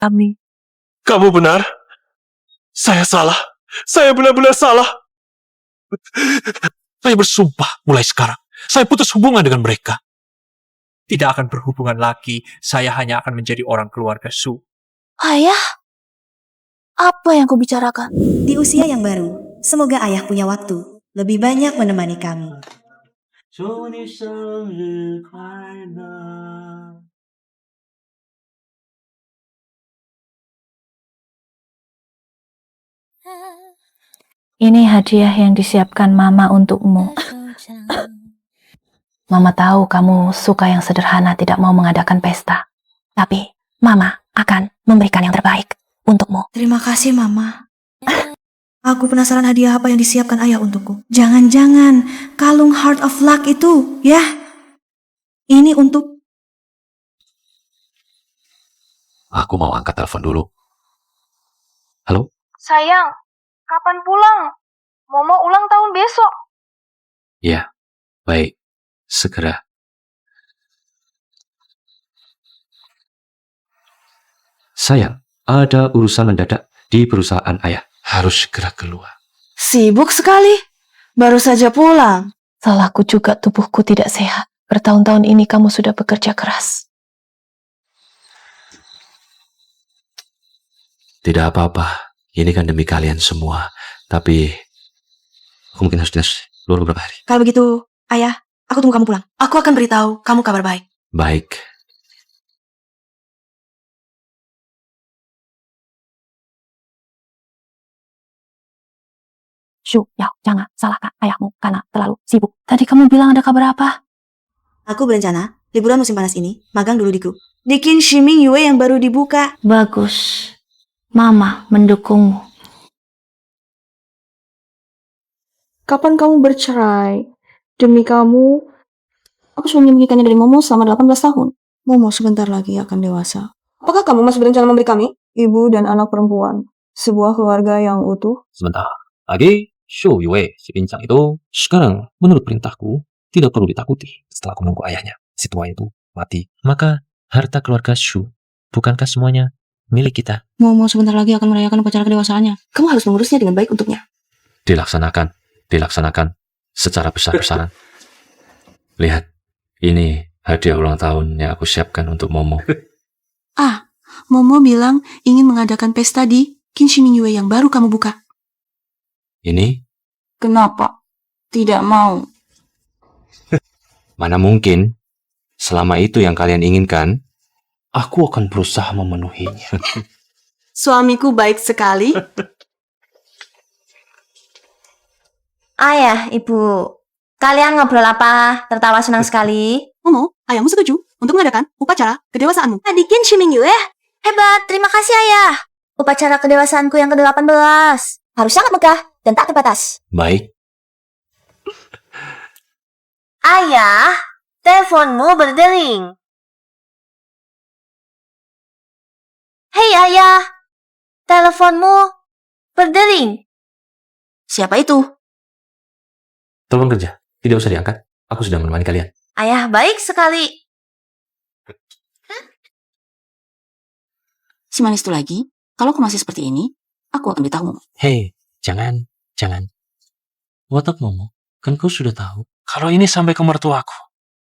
kami. Kamu benar. Saya salah. Saya benar-benar salah. Saya bersumpah mulai sekarang. Saya putus hubungan dengan mereka. Tidak akan berhubungan lagi. Saya hanya akan menjadi orang keluarga Su. Ayah, apa yang kau bicarakan? Di usia yang baru, semoga ayah punya waktu lebih banyak menemani kamu. Ini hadiah yang disiapkan Mama untukmu. Mama tahu kamu suka yang sederhana, tidak mau mengadakan pesta. Tapi Mama akan memberikan yang terbaik untukmu. Terima kasih, Mama. Aku penasaran hadiah apa yang disiapkan ayah untukku. Jangan-jangan kalung Heart of Luck itu, ya? Ini untuk... Aku mau angkat telepon dulu. Halo? Sayang, kapan pulang? Momo ulang tahun besok. Ya, baik. Segera. Sayang, ada urusan mendadak di perusahaan ayah. Harus segera keluar. Sibuk sekali. Baru saja pulang. Salahku juga tubuhku tidak sehat. Bertahun-tahun ini kamu sudah bekerja keras. Tidak apa-apa. Ini kan demi kalian semua. Tapi aku mungkin harus dinas luar beberapa hari. Kalau begitu, ayah, aku tunggu kamu pulang. Aku akan beritahu kamu kabar baik. Baik. Shu, Yao, jangan salahkan ayahmu karena terlalu sibuk. Tadi kamu bilang ada kabar apa? Aku berencana, liburan musim panas ini, magang dulu di grup. Di Qin Shiming Yue yang baru dibuka. Bagus. Mama mendukungmu. Kapan kamu bercerai? Demi kamu, aku sudah menyembunyikannya dari Momo selama 18 tahun. Momo sebentar lagi akan dewasa. Apakah kamu masih berencana memberi kami, ibu dan anak perempuan, sebuah keluarga yang utuh? Sebentar lagi, Shou Yue, si pincang itu, sekarang menurut perintahku, tidak perlu ditakuti setelah aku menunggu ayahnya. Si tua itu mati. Maka harta keluarga Shu, bukankah semuanya milik kita? Momo sebentar lagi akan merayakan upacara kedewasaannya. Kamu harus mengurusnya dengan baik untuknya. Dilaksanakan secara besar-besaran. Lihat, ini hadiah ulang tahun yang aku siapkan untuk Momo. Momo bilang ingin mengadakan pesta di Qin Shiming Yue yang baru kamu buka. Ini Kenapa? Tidak mau. mana mungkin? Selama itu yang kalian inginkan, aku akan berusaha memenuhinya. Suamiku baik sekali. Ayah, Ibu, kalian ngobrol apa? Tertawa senang sekali. Momo, ayahmu setuju untuk mengadakan upacara kedewasaanmu. Di Qin Shiming Yue? Hebat, terima kasih Ayah. Upacara kedewasaanku yang ke-18 harus sangat megah dan tak terbatas. Baik, Ayah, teleponmu berdering. Hei Ayah, teleponmu berdering. Siapa itu? telepon kerja. Tidak usah diangkat. Aku sudah menemani kalian. Ayah baik sekali. Si manis itu lagi, kalau aku masih seperti ini, aku akan beritahu Momo. Hei, jangan. Watak Momo, kan kau sudah tahu. Kalau ini sampai ke mertuaku,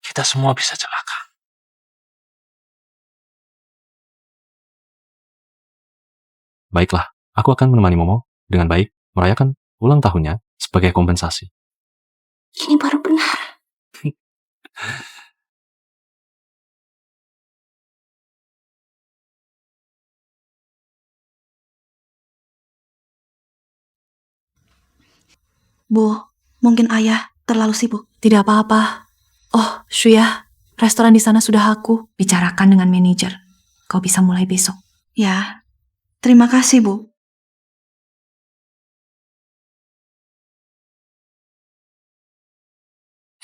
kita semua bisa celaka. Baiklah, aku akan menemani Momo dengan baik merayakan ulang tahunnya sebagai kompensasi. Ini baru benar. Bu, mungkin ayah terlalu sibuk. Tidak apa-apa. Oh, Shuya, restoran di sana sudah aku bicarakan dengan manajer. Kau bisa mulai besok. Ya, terima kasih, Bu.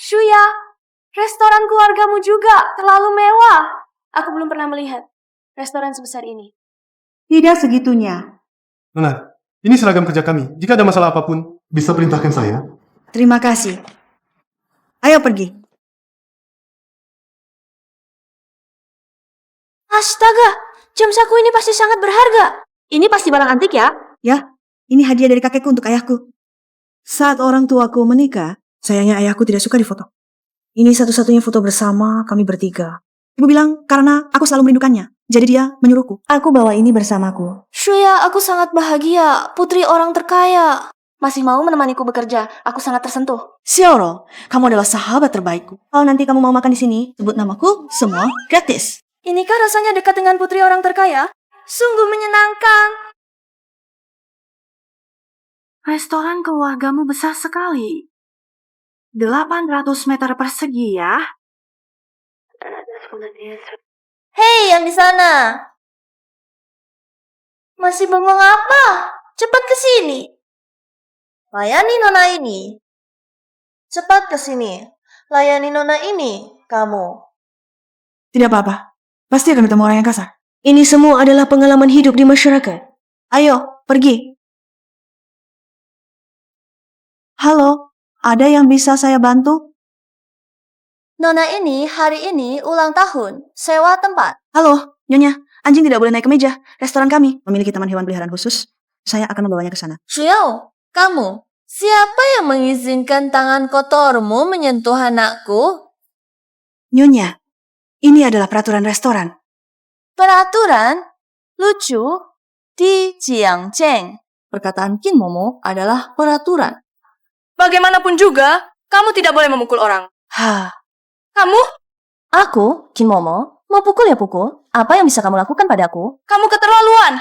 Shuya, restoran keluargamu juga terlalu mewah. Aku belum pernah melihat restoran sebesar ini. Tidak segitunya. Nona, ini seragam kerja kami. Jika ada masalah apapun, bisa perintahkan saya. Terima kasih. Ayo pergi. Astaga, Jam saku ini pasti sangat berharga. Ini pasti barang antik ya? Ya, ini hadiah dari kakekku untuk ayahku. Saat orang tuaku menikah, sayangnya ayahku tidak suka difoto. Ini satu-satunya foto bersama kami bertiga. Ibu bilang karena aku selalu merindukannya. Jadi dia menyuruhku. Aku bawa ini bersamaku. Shuya, aku sangat bahagia. Putri orang terkaya. Masih mau menemaniku bekerja. Aku sangat tersentuh. Xiaoro, kamu adalah sahabat terbaikku. Kalau nanti kamu mau makan di sini, sebut namaku, semua gratis. Inikah rasanya dekat dengan putri orang terkaya? Sungguh menyenangkan. Restoran keluargamu besar sekali. 800 meter persegi ya? Hei, yang di sana. Masih bengong apa? Cepat ke sini. Layani nona ini. Cepat ke sini. Layani nona ini, kamu. Tidak apa-apa. Pasti akan ketemu orang yang kasar. Ini semua adalah pengalaman hidup di masyarakat. Ayo, pergi. Halo, ada yang bisa saya bantu? Nona ini hari ini ulang tahun. Sewa tempat. Halo, Nyonya. Anjing tidak boleh naik ke meja. Restoran kami memiliki taman hewan peliharaan khusus. Saya akan membawanya ke sana. Xiao, kamu. Siapa yang mengizinkan tangan kotormu menyentuh anakku? Nyonya, ini adalah peraturan restoran. Peraturan? Lucu? Di Jiangcheng. Perkataan Kin Momo adalah peraturan. Bagaimanapun juga, kamu tidak boleh memukul orang. Hah, Kamu? Aku, Kin Momo, mau pukul ya pukul. Apa yang bisa kamu lakukan padaku? Kamu keterlaluan.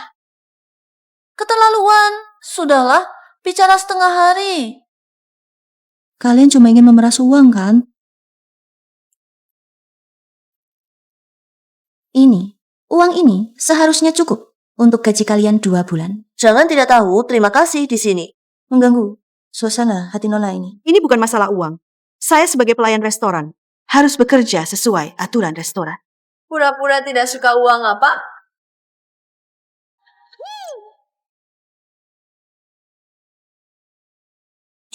Keterlaluan. Sudahlah, bicara setengah hari. Kalian cuma ingin memeras uang, kan? Uang ini seharusnya cukup untuk gaji kalian 2 bulan. Jangan tidak tahu terima kasih di sini. Mengganggu suasana hati nona ini. ini bukan masalah uang. Saya sebagai pelayan restoran harus bekerja sesuai aturan restoran. Pura-pura tidak suka uang apa?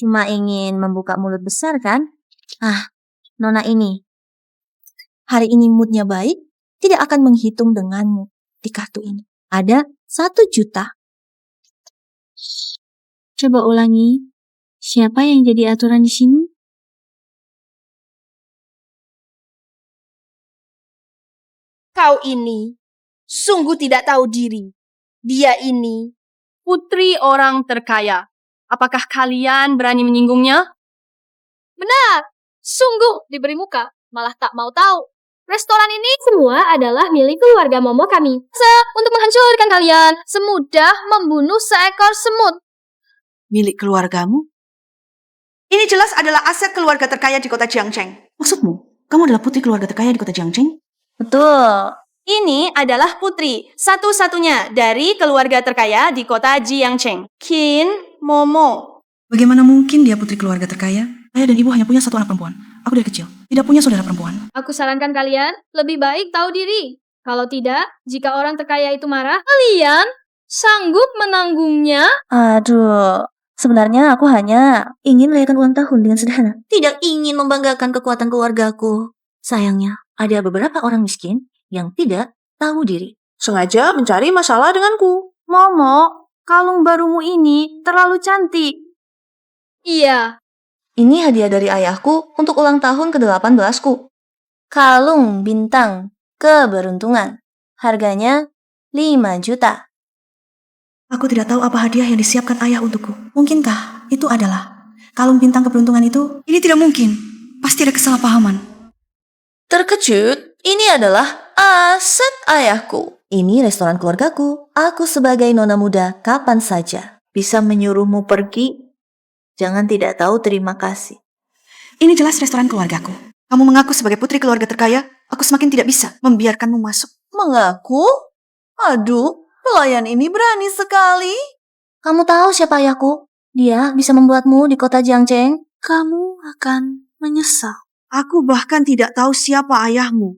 Cuma ingin membuka mulut besar kan? Nona ini. Hari ini moodnya baik, tidak akan menghitung denganmu di kartu ini. Ada 1 juta. Coba ulangi. Siapa yang jadi aturan di sini? Kau ini sungguh tidak tahu diri. Dia ini putri orang terkaya. Apakah kalian berani menyinggungnya? Benar, sungguh diberi muka, malah tak mau tahu. Restoran ini semua adalah milik keluarga Momo kami. Untuk menghancurkan kalian, semudah membunuh seekor semut. Milik keluargamu? Ini jelas adalah aset keluarga terkaya di kota Jiangcheng. Maksudmu, kamu adalah putri keluarga terkaya di kota Jiangcheng? Betul. Ini adalah putri satu-satunya dari keluarga terkaya di kota Jiangcheng. Kin Momo. Bagaimana mungkin dia putri keluarga terkaya? Ayah dan ibu hanya punya 1 anak perempuan. Aku dari kecil tidak punya saudara perempuan. Aku sarankan kalian lebih baik tahu diri. Kalau tidak, jika orang terkaya itu marah, kalian sanggup menanggungnya. Aduh, sebenarnya aku hanya ingin merayakan ulang tahun dengan sederhana. Tidak ingin membanggakan kekuatan keluargaku. Sayangnya, ada beberapa orang miskin yang tidak tahu diri. Sengaja mencari masalah denganku. Momo, kalung barumu ini terlalu cantik. Iya, Ini hadiah dari ayahku untuk ulang tahun ke-18ku. Kalung bintang keberuntungan. Harganya 5 juta. Aku tidak tahu apa hadiah yang disiapkan ayah untukku. Mungkinkah itu adalah kalung bintang keberuntungan itu? Ini tidak mungkin. Pasti ada kesalahpahaman. Terkejut, ini adalah aset ayahku. Ini restoran keluargaku. Aku sebagai nona muda kapan saja bisa menyuruhmu pergi. Jangan tidak tahu terima kasih. Ini jelas restoran keluargaku. Kamu mengaku sebagai putri keluarga terkaya, aku semakin tidak bisa membiarkanmu masuk. Mengaku? Aduh, pelayan ini berani sekali. Kamu tahu siapa ayahku? Dia bisa membuatmu di kota Jiangcheng. Kamu akan menyesal. Aku bahkan tidak tahu siapa ayahmu.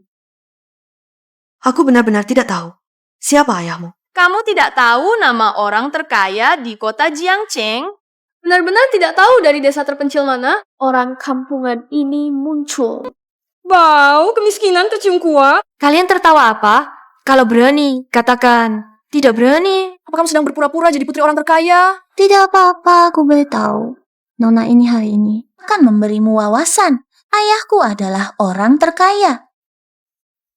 Aku benar-benar tidak tahu siapa ayahmu. kamu tidak tahu nama orang terkaya di kota Jiangcheng? Benar-benar tidak tahu dari desa terpencil mana orang kampungan ini muncul. Bau kemiskinan tercium kuat. Kalian tertawa apa? Kalau berani, katakan. Tidak berani. Apa kamu sedang berpura-pura jadi putri orang terkaya? Tidak apa-apa, aku beritahu. Nona ini hari ini akan memberimu wawasan. Ayahku adalah orang terkaya.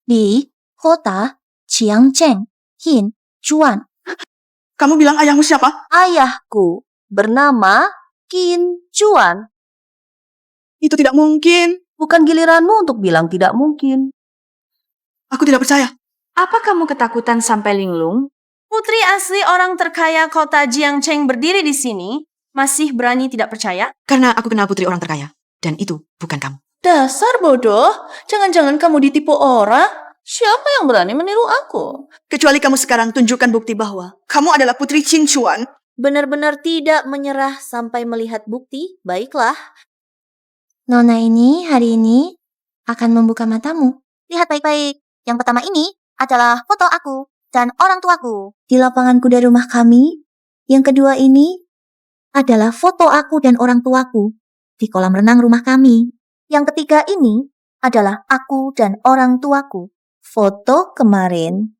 Di kota Chiangcheng, Hin Chuan. Kamu bilang ayahmu siapa? Ayahku bernama Qin Chuan. Itu tidak mungkin. Bukan giliranmu untuk bilang tidak mungkin. Aku tidak percaya. Apa kamu ketakutan sampai linglung? Putri asli orang terkaya kota Jiangcheng berdiri di sini, masih berani tidak percaya? Karena aku kenal putri orang terkaya. Dan itu bukan kamu. Dasar bodoh, jangan-jangan kamu ditipu orang? Siapa yang berani meniru aku? Kecuali kamu sekarang tunjukkan bukti bahwa kamu adalah putri Qin Chuan. Benar-benar tidak menyerah sampai melihat bukti? Baiklah. Nona ini hari ini akan membuka matamu. Lihat baik-baik. Yang pertama ini adalah foto aku dan orang tuaku di lapangan kuda rumah kami. Yang kedua ini adalah foto aku dan orang tuaku di kolam renang rumah kami. Yang ketiga ini adalah aku dan orang tuaku. Foto kemarin.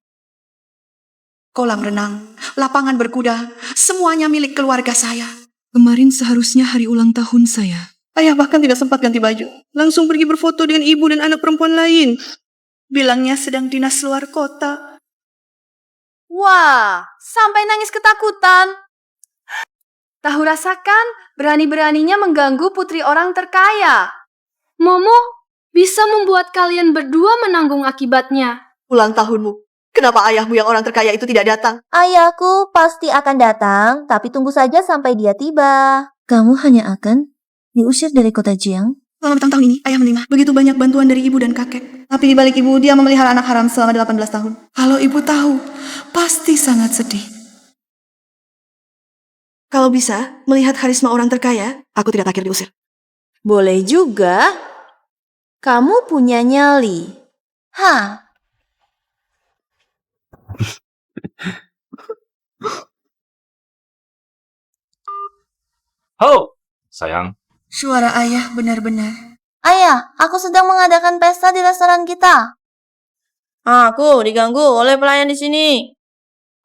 Kolam renang, lapangan berkuda, semuanya milik keluarga saya. Kemarin seharusnya hari ulang tahun saya. Ayah bahkan tidak sempat ganti baju. Langsung pergi berfoto dengan ibu dan anak perempuan lain. Bilangnya sedang dinas luar kota. Wah, sampai nangis ketakutan. Tahu rasakan, berani-beraninya mengganggu putri orang terkaya. Momo bisa membuat kalian berdua menanggung akibatnya. Ulang tahunmu. Kenapa ayahmu yang orang terkaya itu tidak datang? Ayahku pasti akan datang, tapi tunggu saja sampai dia tiba. Kamu hanya akan diusir dari kota Jiang. Selama bertahun-tahun ini, ayah menerima begitu banyak bantuan dari ibu dan kakek. Tapi di balik ibu, dia memelihara anak haram selama 18 tahun. Kalau ibu tahu, pasti sangat sedih. Kalau bisa, melihat karisma orang terkaya, aku tidak akhir diusir. Boleh juga. Kamu punya nyali. Hah? Halo, sayang. Suara ayah benar-benar. Ayah, aku sedang mengadakan pesta di restoran kita. Aku diganggu oleh pelayan di sini.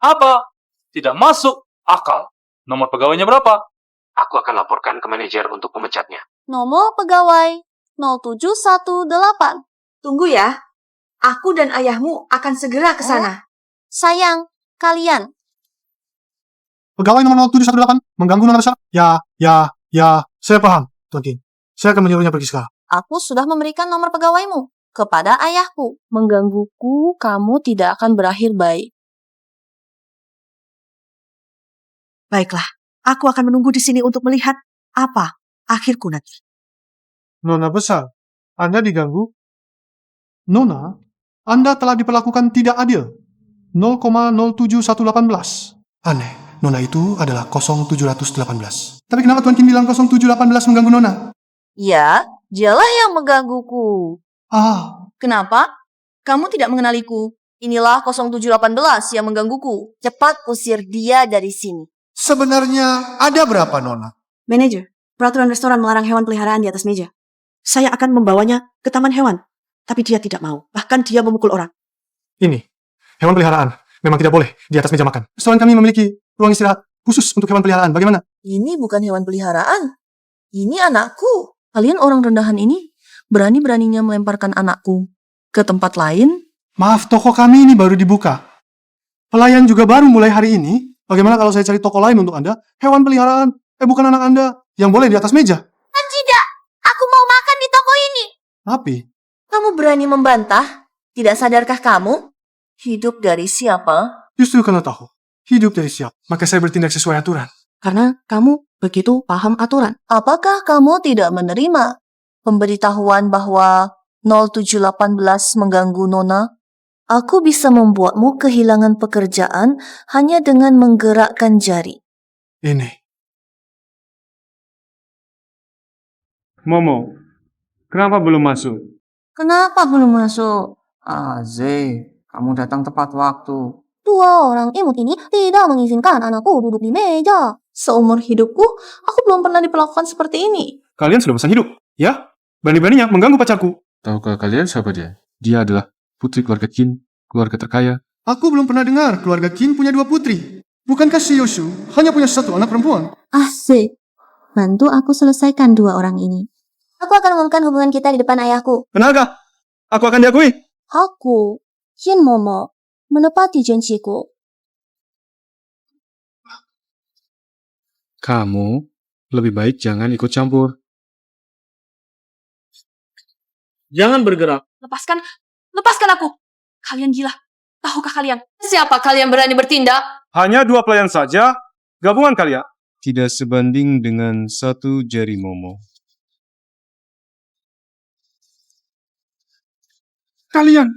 Apa? Tidak masuk akal. Nomor pegawainya berapa? Aku akan laporkan ke manajer untuk memecatnya. Nomor pegawai 0718. Tunggu ya. Aku dan ayahmu akan segera ke sana. Sayang, kalian. Pegawai nomor 0718 mengganggu nona besar. Ya, saya paham, Tuan King. Saya akan menyuruhnya pergi sekarang. Aku sudah memberikan nomor pegawaimu kepada ayahku. Menggangguku, kamu tidak akan berakhir baik. Baiklah, aku akan menunggu di sini untuk melihat apa akhirku nanti. Nona besar, Anda diganggu? Nona, Anda telah diperlakukan tidak adil. 0,07118. Aneh, Nona itu adalah 0718. Tapi kenapa Tuan Kim bilang 0718 mengganggu Nona? Ya, dialah yang menggangguku. Kenapa? Kamu tidak mengenaliku. Inilah 0718 yang menggangguku. Cepat usir dia dari sini. Sebenarnya ada berapa, Nona? Manajer, peraturan restoran melarang hewan peliharaan di atas meja. Saya akan membawanya ke taman hewan. Tapi dia tidak mau. Bahkan dia memukul orang. Ini, hewan peliharaan. Memang tidak boleh di atas meja makan. Restoran kami memiliki ruang istirahat khusus untuk hewan peliharaan. Bagaimana? Ini bukan hewan peliharaan. Ini anakku. Kalian orang rendahan ini berani-beraninya melemparkan anakku ke tempat lain? Maaf, toko kami ini baru dibuka. Pelayan juga baru mulai hari ini. Bagaimana kalau saya cari toko lain untuk Anda? Hewan peliharaan, bukan anak Anda, yang boleh di atas meja. Tidak, aku mau makan di toko ini. Tapi, Kamu berani membantah? Tidak sadarkah kamu? Hidup dari siapa? justru karena tahu, hidup dari siap, maka saya bertindak sesuai aturan. Karena kamu begitu paham aturan. Apakah kamu tidak menerima pemberitahuan bahwa 0718 mengganggu Nona? Aku bisa membuatmu kehilangan pekerjaan hanya dengan menggerakkan jari. Ini. Momo, kenapa belum masuk? Kenapa belum masuk? Aze, kamu datang tepat waktu. Dua orang imut ini tidak mengizinkan anakku duduk di meja. Seumur hidupku, aku belum pernah diperlakukan seperti ini. Kalian sudah bosan hidup, ya? Berani-beraninya mengganggu pacarku. Tahukah kalian siapa dia? Dia adalah putri keluarga Qin, keluarga terkaya, Aku belum pernah dengar keluarga Qin punya 2 putri. Bukankah si Yoshu hanya punya 1 anak perempuan? Asik. Bantu aku selesaikan 2 orang ini. Aku akan mengumumkan hubungan kita di depan ayahku. Benarkah? Aku akan diakui. Aku, Qin Momo, menepati janjiku. Kamu lebih baik jangan ikut campur. Jangan bergerak. Lepaskan aku. Kalian gila. Tahukah kalian? Siapa kalian berani bertindak? Hanya 2 pelayan saja. Gabungan kalian tidak sebanding dengan 1 jari Momo. Kalian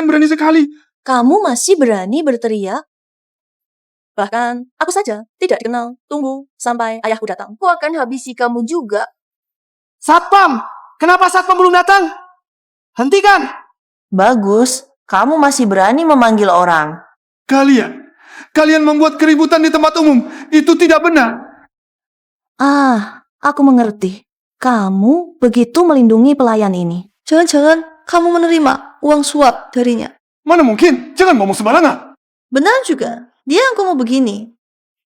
berani sekali. Kamu masih berani berteriak? Bahkan aku saja tidak dikenal. Tunggu sampai ayahku datang. Aku akan habisi kamu juga. Satpam! Kenapa Satpam belum datang? Hentikan! Bagus, kamu masih berani memanggil orang. Kalian membuat keributan di tempat umum. Itu tidak benar. Aku mengerti. Kamu begitu melindungi pelayan ini. Jangan-jangan kamu menerima uang suap darinya. Mana mungkin? Jangan ngomong sembarangan. Benar juga. Dia yang kamu begini.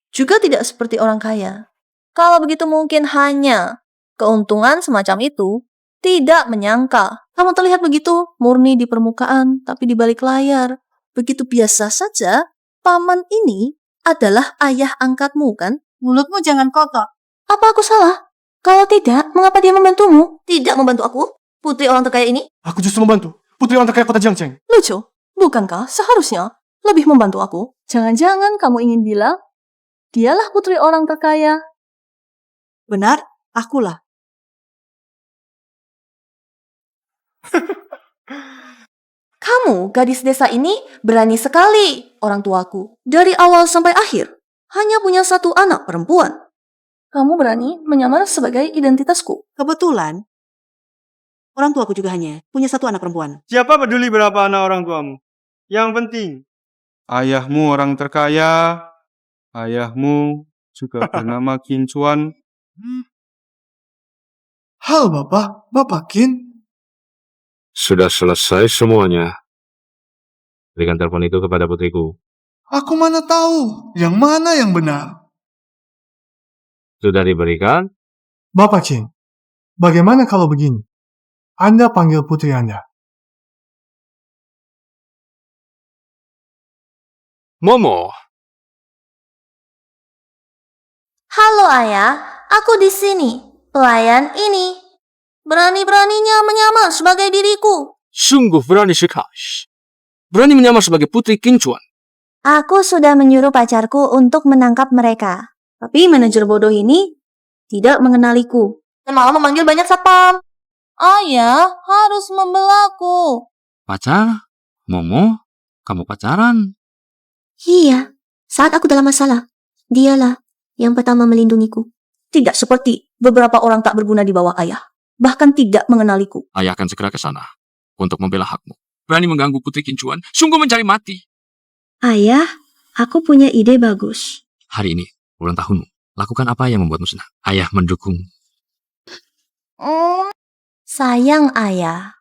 Juga tidak seperti orang kaya. Kalau begitu mungkin hanya keuntungan semacam itu. Tidak menyangka. Kamu terlihat begitu murni di permukaan, tapi di balik layar. Begitu biasa saja. Paman ini adalah ayah angkatmu, kan? Mulutmu jangan kotor. Apa aku salah? Kalau tidak, mengapa dia membantumu? Tidak membantu aku, putri orang terkaya ini. Aku justru membantu putri orang terkaya kota Jiangcheng. Lucu, bukankah seharusnya lebih membantu aku? Jangan-jangan kamu ingin bilang, dialah putri orang terkaya. Benar, akulah. Kamu, gadis desa ini, berani sekali, orang tuaku. Dari awal sampai akhir, hanya punya 1 anak perempuan. Kamu berani menyamar sebagai identitasku. Kebetulan, orang tuaku juga hanya punya 1 anak perempuan. Siapa peduli berapa anak orang tuamu? Yang penting, ayahmu orang terkaya. Ayahmu juga bernama Qin Chuan. Halo Bapak Qin. Sudah selesai semuanya. Berikan telepon itu kepada putriku. Aku mana tahu yang mana yang benar. Sudah diberikan? Bapak Qin, bagaimana kalau begini? Anda panggil putri Anda. Momo. Halo ayah, aku di sini. Pelayan ini. Berani-beraninya menyamar sebagai diriku. Sungguh berani sekali. Berani menyamar sebagai putri Qin Chuan. Aku sudah menyuruh pacarku untuk menangkap mereka. Tapi manajer bodoh ini tidak mengenaliku. Dan malah memanggil banyak satpam. Ayah harus membelaku. Pacar? Momo? Kamu pacaran? Iya, saat aku dalam masalah, dialah yang pertama melindungiku. Tidak seperti beberapa orang tak berguna di bawah ayah. Bahkan tidak mengenaliku. Ayah akan segera ke sana untuk membela hakmu. Berani mengganggu putri Qin Chuan, sungguh mencari mati. Ayah, aku punya ide bagus. Hari ini, ulang tahunmu. Lakukan apa yang membuatmu senang. Ayah mendukung. Sayang ayah.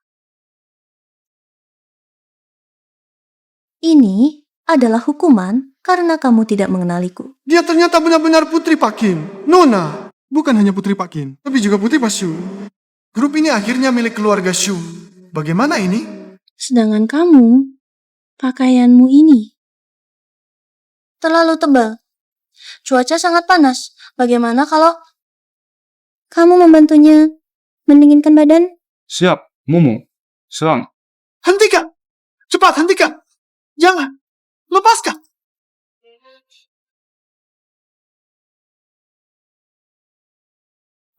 Ini adalah hukuman karena kamu tidak mengenaliku. Dia ternyata benar-benar putri Pak Qin. Nona, bukan hanya putri Pak Qin, tapi juga putri Pak Shu. Grup ini akhirnya milik keluarga Shu. Bagaimana ini? Sedangkan kamu, pakaianmu ini. Terlalu tebal. Cuaca sangat panas. Bagaimana kalau kamu membantunya mendinginkan badan? Siap, Momo. Serang. Hentikan! Cepat, hentikan! Jangan! Lepaskan!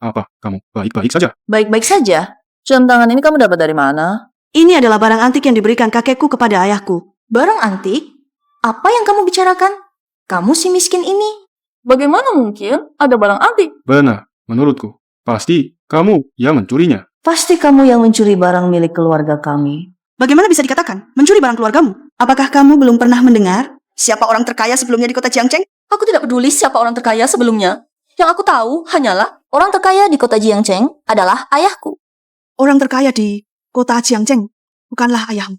Apa? Kamu baik-baik saja? Baik-baik saja. Jam tangan ini kamu dapat dari mana? Ini adalah barang antik yang diberikan kakekku kepada ayahku. Barang antik? Apa yang kamu bicarakan? Kamu si miskin ini. Bagaimana mungkin ada barang antik? Benar, menurutku. Pasti kamu yang mencurinya. Pasti kamu yang mencuri barang milik keluarga kami. Bagaimana bisa dikatakan mencuri barang keluargamu? Apakah kamu belum pernah mendengar siapa orang terkaya sebelumnya di kota Jiangcheng? Aku tidak peduli siapa orang terkaya sebelumnya. Yang aku tahu hanyalah orang terkaya di kota Jiangcheng adalah ayahku. Orang terkaya di kota Jiangcheng bukanlah ayahmu.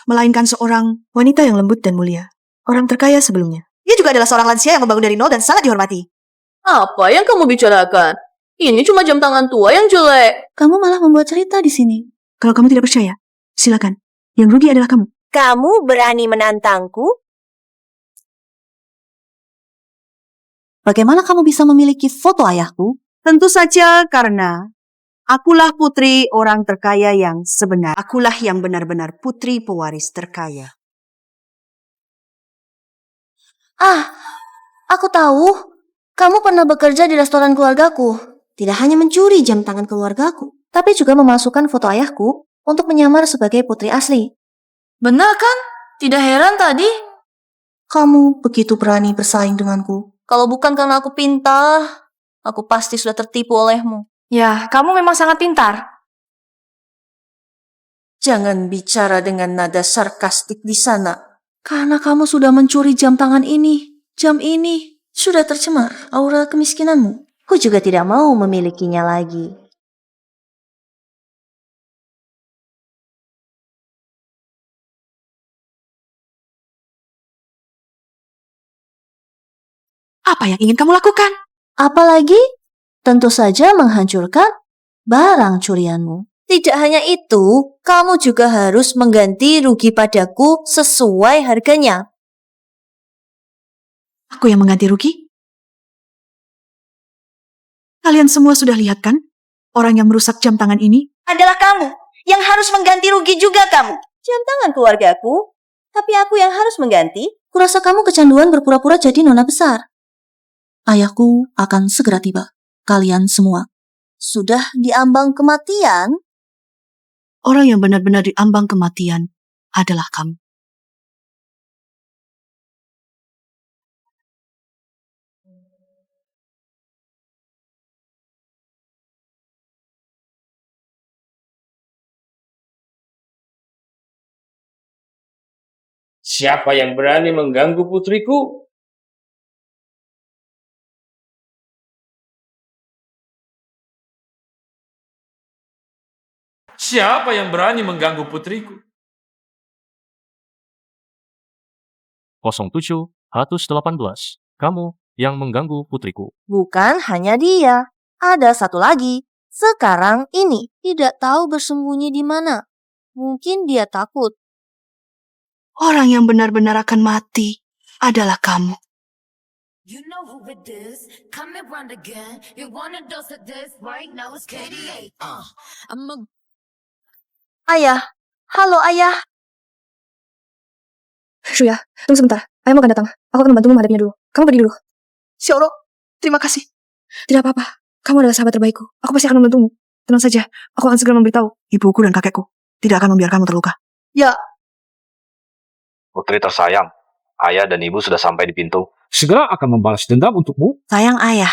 melainkan seorang wanita yang lembut dan mulia. Orang terkaya sebelumnya. Dia juga adalah seorang lansia yang membangun dari nol dan sangat dihormati. Apa yang kamu bicarakan? Ini cuma jam tangan tua yang jelek. Kamu malah membuat cerita di sini. Kalau kamu tidak percaya, silakan. Yang rugi adalah kamu. Kamu berani menantangku? Bagaimana kamu bisa memiliki foto ayahku? Tentu saja karena akulah putri orang terkaya yang sebenar. Akulah yang benar-benar putri pewaris terkaya. Aku tahu. Kamu pernah bekerja di restoran keluargaku. Tidak hanya mencuri jam tangan keluargaku, tapi juga memasukkan foto ayahku untuk menyamar sebagai putri asli. Benar kan? Tidak heran tadi. Kamu begitu berani bersaing denganku. Kalau bukan karena aku pintar, aku pasti sudah tertipu olehmu. Ya, kamu memang sangat pintar. Jangan bicara dengan nada sarkastik di sana. Karena kamu sudah mencuri jam tangan ini, jam ini. Sudah tercemar aura kemiskinanmu. Aku juga tidak mau memilikinya lagi. Apa yang ingin kamu lakukan? Apalagi, tentu saja menghancurkan barang curianmu. Tidak hanya itu, kamu juga harus mengganti rugi padaku sesuai harganya. Aku yang mengganti rugi? Kalian semua sudah lihat kan? Orang yang merusak jam tangan ini Adalah kamu yang harus mengganti rugi juga kamu. Jam tangan keluargaku, tapi aku yang harus mengganti. Kurasa kamu kecanduan berpura-pura jadi nona besar. Ayahku akan segera tiba. Kalian semua sudah diambang kematian. orang yang benar-benar diambang kematian adalah kamu. Siapa yang berani mengganggu putriku? Siapa yang berani mengganggu putriku? 07 118. Kamu yang mengganggu putriku. Bukan hanya dia. Ada satu lagi. Sekarang ini tidak tahu bersembunyi di mana. Mungkin dia takut. Orang yang benar-benar akan mati adalah kamu. You know who it is, coming round again. You want a dose of this right now? It's KDA. I'm a... Ayah, halo ayah. Shuya, tunggu sebentar. Ayahmu akan datang. Aku akan membantumu menghadapinya dulu. Kamu pergi dulu. Xiaolo, terima kasih. Tidak apa-apa. Kamu adalah sahabat terbaikku. Aku pasti akan membantumu. Tenang saja. Aku akan segera memberitahu. Ibuku dan kakekku tidak akan membiarkanmu terluka. Ya. Putri tersayang, ayah dan ibu sudah sampai di pintu. Segera akan membalas dendam untukmu. Sayang ayah.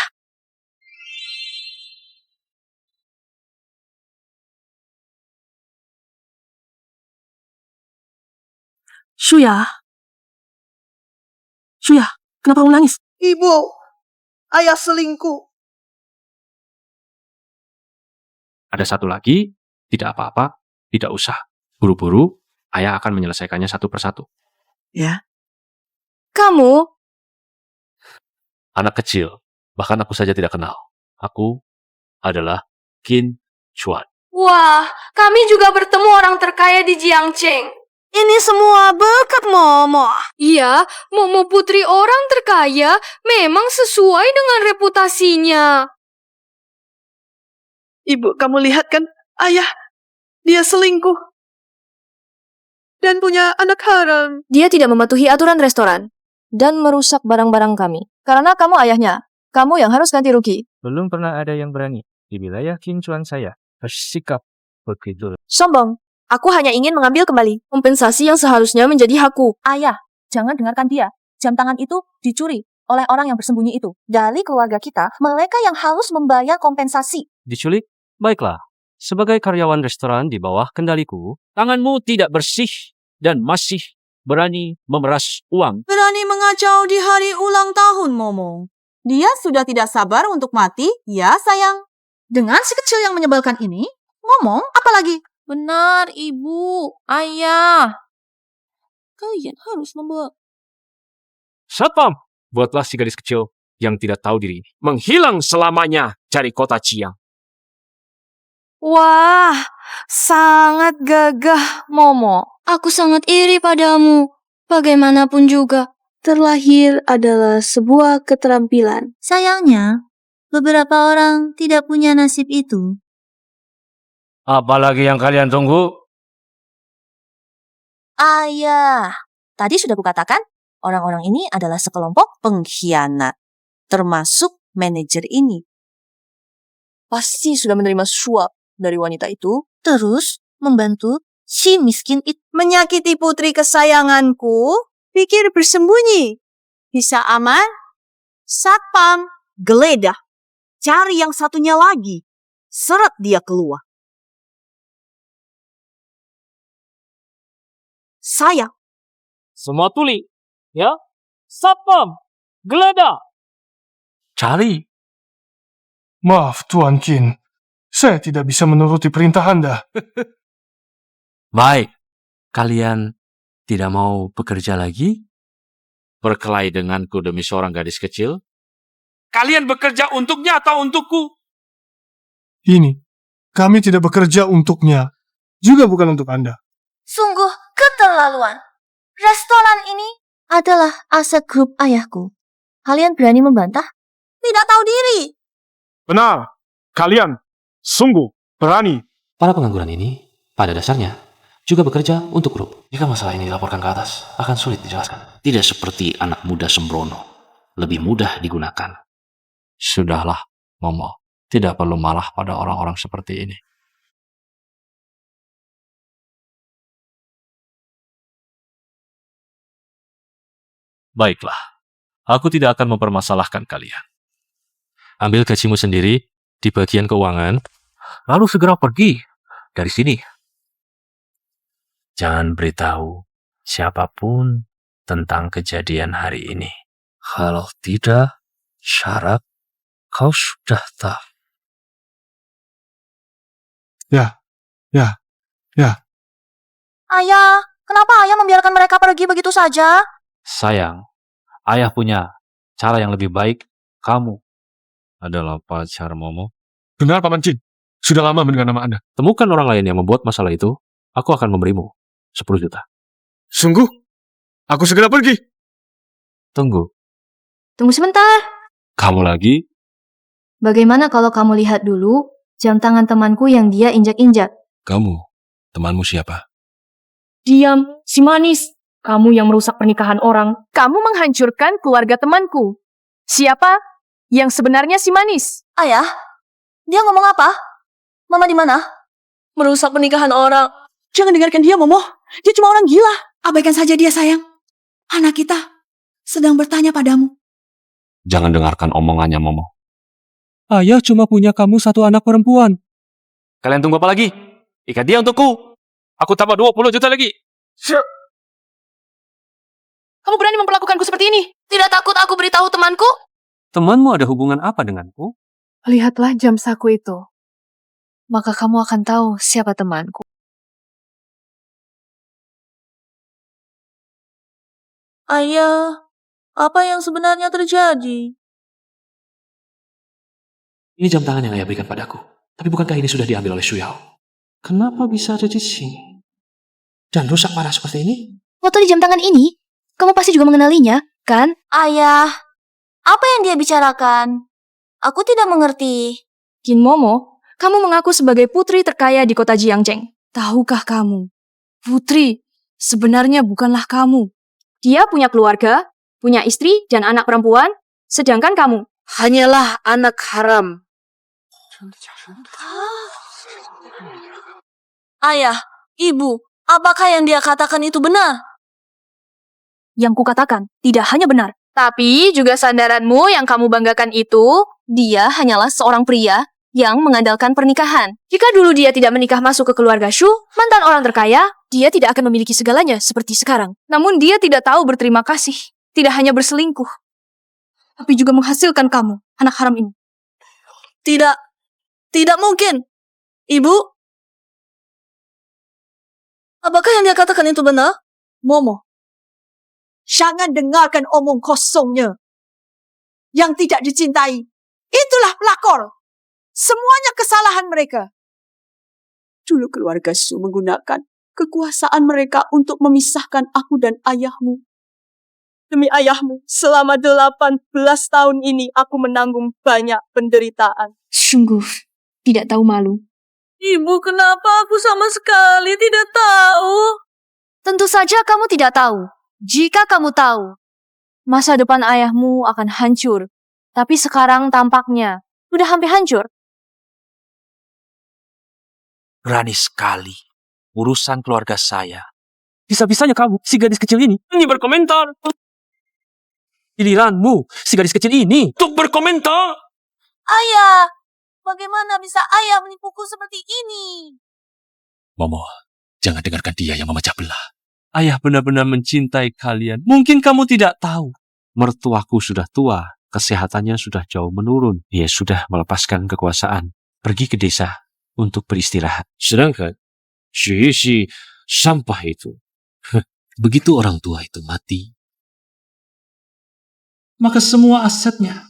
Shuya. Shuya, kenapa kamu nangis? Ibu, ayah selingkuh. Ada satu lagi, tidak apa-apa, tidak usah. Buru-buru, ayah akan menyelesaikannya satu persatu. Ya. Kamu? Anak kecil, bahkan aku saja tidak kenal. Aku adalah Qin Chuan. Wah, kami juga bertemu orang terkaya di Jiangcheng. Ini semua berkat Momo. Iya, Momo putri orang terkaya memang sesuai dengan reputasinya. Ibu, kamu lihat kan? Ayah, dia selingkuh. Dan punya anak haram. Dia tidak mematuhi aturan restoran dan merusak barang-barang kami. Karena kamu ayahnya, kamu yang harus ganti rugi. Belum pernah ada yang berani di wilayah Qin Chuan saya bersikap begitu. Sombong. Aku hanya ingin mengambil kembali kompensasi yang seharusnya menjadi hakku. Ayah, jangan dengarkan dia. Jam tangan itu dicuri oleh orang yang bersembunyi itu. Dari keluarga kita, mereka yang harus membayar kompensasi. Diculik? Baiklah. Sebagai karyawan restoran di bawah kendaliku, tanganmu tidak bersih dan masih berani memeras uang. Berani mengacau di hari ulang tahun Momo. Dia sudah tidak sabar untuk mati, ya sayang. Dengan si kecil yang menyebalkan ini, ngomong apa lagi? Benar, Ibu, Ayah. Kalian harus membawa... Satpam, buatlah si gadis kecil yang tidak tahu diri menghilang selamanya dari kota Ciang. Wah, sangat gagah, Momo. Aku sangat iri padamu. Bagaimanapun juga, terlahir adalah sebuah keterampilan. Sayangnya, beberapa orang tidak punya nasib itu. Apalagi yang kalian tunggu? Ayah, tadi sudah kukatakan, orang-orang ini adalah sekelompok pengkhianat, termasuk manajer ini. Pasti sudah menerima suap dari wanita itu. Terus membantu si miskin itu. Menyakiti putri kesayanganku, pikir bersembunyi. Bisa aman? Satpam, geledah. Cari yang satunya lagi. Seret dia keluar. Sayang. Semua tuli, ya? Satpam, geledah. Cari. Maaf, Tuan Qin. Saya tidak bisa menuruti perintah Anda. Baik, kalian tidak mau bekerja lagi? Berkelahi denganku demi seorang gadis kecil? Kalian bekerja untuknya atau untukku? Ini, kami tidak bekerja untuknya. Juga bukan untuk Anda. Sungguh keterlaluan. Restoran ini adalah aset grup ayahku. Kalian berani membantah? Tidak tahu diri. Benar, kalian sungguh berani. Para pengangguran ini, pada dasarnya, juga bekerja untuk grup. Jika masalah ini dilaporkan ke atas, akan sulit dijelaskan. Tidak seperti anak muda sembrono. Lebih mudah digunakan. Sudahlah, Momo. Tidak perlu marah pada orang-orang seperti ini. Baiklah, aku tidak akan mempermasalahkan kalian. Ambil gajimu sendiri di bagian keuangan. Lalu segera pergi dari sini. Jangan beritahu siapapun tentang kejadian hari ini. Kalau tidak, syarat kau sudah tahu. Ya. Ayah, kenapa ayah membiarkan mereka pergi begitu saja? Sayang, ayah punya cara yang lebih baik. Kamu adalah pacar Momo. Benar, Paman Qin. Sudah lama mendengar nama Anda. Temukan orang lain yang membuat masalah itu, aku akan memberimu 10 juta. Sungguh? Aku segera pergi. Tunggu. Tunggu sebentar. Kamu lagi? Bagaimana kalau kamu lihat dulu jam tangan temanku yang dia injak-injak? Kamu, temanmu siapa? Diam, si manis. Kamu yang merusak pernikahan orang. Kamu menghancurkan keluarga temanku. Siapa yang sebenarnya si manis? Ayah, dia ngomong apa? Mama di mana? Merusak pernikahan orang. Jangan dengarkan dia, Momo. Dia cuma orang gila. Abaikan saja dia, sayang. Anak kita sedang bertanya padamu. Jangan dengarkan omongannya, Momo. Ayah cuma punya kamu satu anak perempuan. Kalian tunggu apa lagi? Ikat dia untukku. Aku tambah 20 juta lagi. Kamu berani memperlakukanku seperti ini? Tidak takut aku beritahu temanku? Temanmu ada hubungan apa denganku? Lihatlah jam saku itu. Maka kamu akan tahu siapa temanku. Ayah, apa yang sebenarnya terjadi? Ini jam tangan yang ayah berikan padaku. Tapi bukankah ini sudah diambil oleh Shuyao? Kenapa bisa ada di sini? Dan rusak parah seperti ini? Foto di jam tangan ini, kamu pasti juga mengenalinya, kan? Ayah, apa yang dia bicarakan? Aku tidak mengerti. Qin Momo, kamu mengaku sebagai putri terkaya di kota Jiangzheng. Tahukah kamu, putri sebenarnya bukanlah kamu. Dia punya keluarga, punya istri dan anak perempuan, sedangkan kamu Hanyalah anak haram. Ayah, ibu, apakah yang dia katakan itu benar? yang kukatakan tidak hanya benar. Tapi juga sandaranmu yang kamu banggakan itu, Dia hanyalah seorang pria yang mengandalkan pernikahan. jika dulu dia tidak menikah masuk ke keluarga Shu, mantan orang terkaya, Dia tidak akan memiliki segalanya seperti sekarang. namun dia tidak tahu berterima kasih. Tidak hanya berselingkuh, tapi juga menghasilkan kamu, anak haram ini. Tidak mungkin. Ibu, apakah yang dia katakan itu benar? Momo, Jangan dengarkan omong kosongnya. Yang tidak dicintai, itulah pelakor. Semuanya kesalahan mereka. Dulu keluarga Su menggunakan kekuasaan mereka untuk memisahkan aku dan ayahmu. Demi ayahmu, selama 18 tahun ini aku menanggung banyak penderitaan. Sungguh, tidak tahu malu. Ibu, kenapa aku sama sekali tidak tahu? Tentu saja kamu tidak tahu. Jika kamu tahu, masa depan ayahmu akan hancur. Tapi sekarang tampaknya sudah hampir hancur. Berani sekali. Urusan keluarga saya. Bisa-bisanya kamu, si gadis kecil ini berkomentar. Giliranmu, si gadis kecil ini untuk berkomentar. Ayah, bagaimana bisa ayah menipuku seperti ini? Momo, jangan dengarkan dia yang memecah belah. Ayah benar-benar mencintai kalian. Mungkin kamu tidak tahu. Mertuaku sudah tua, kesehatannya sudah jauh menurun. Dia sudah melepaskan kekuasaan, pergi ke desa untuk beristirahat. Sedangkan si sampah itu, begitu orang tua itu mati, maka semua asetnya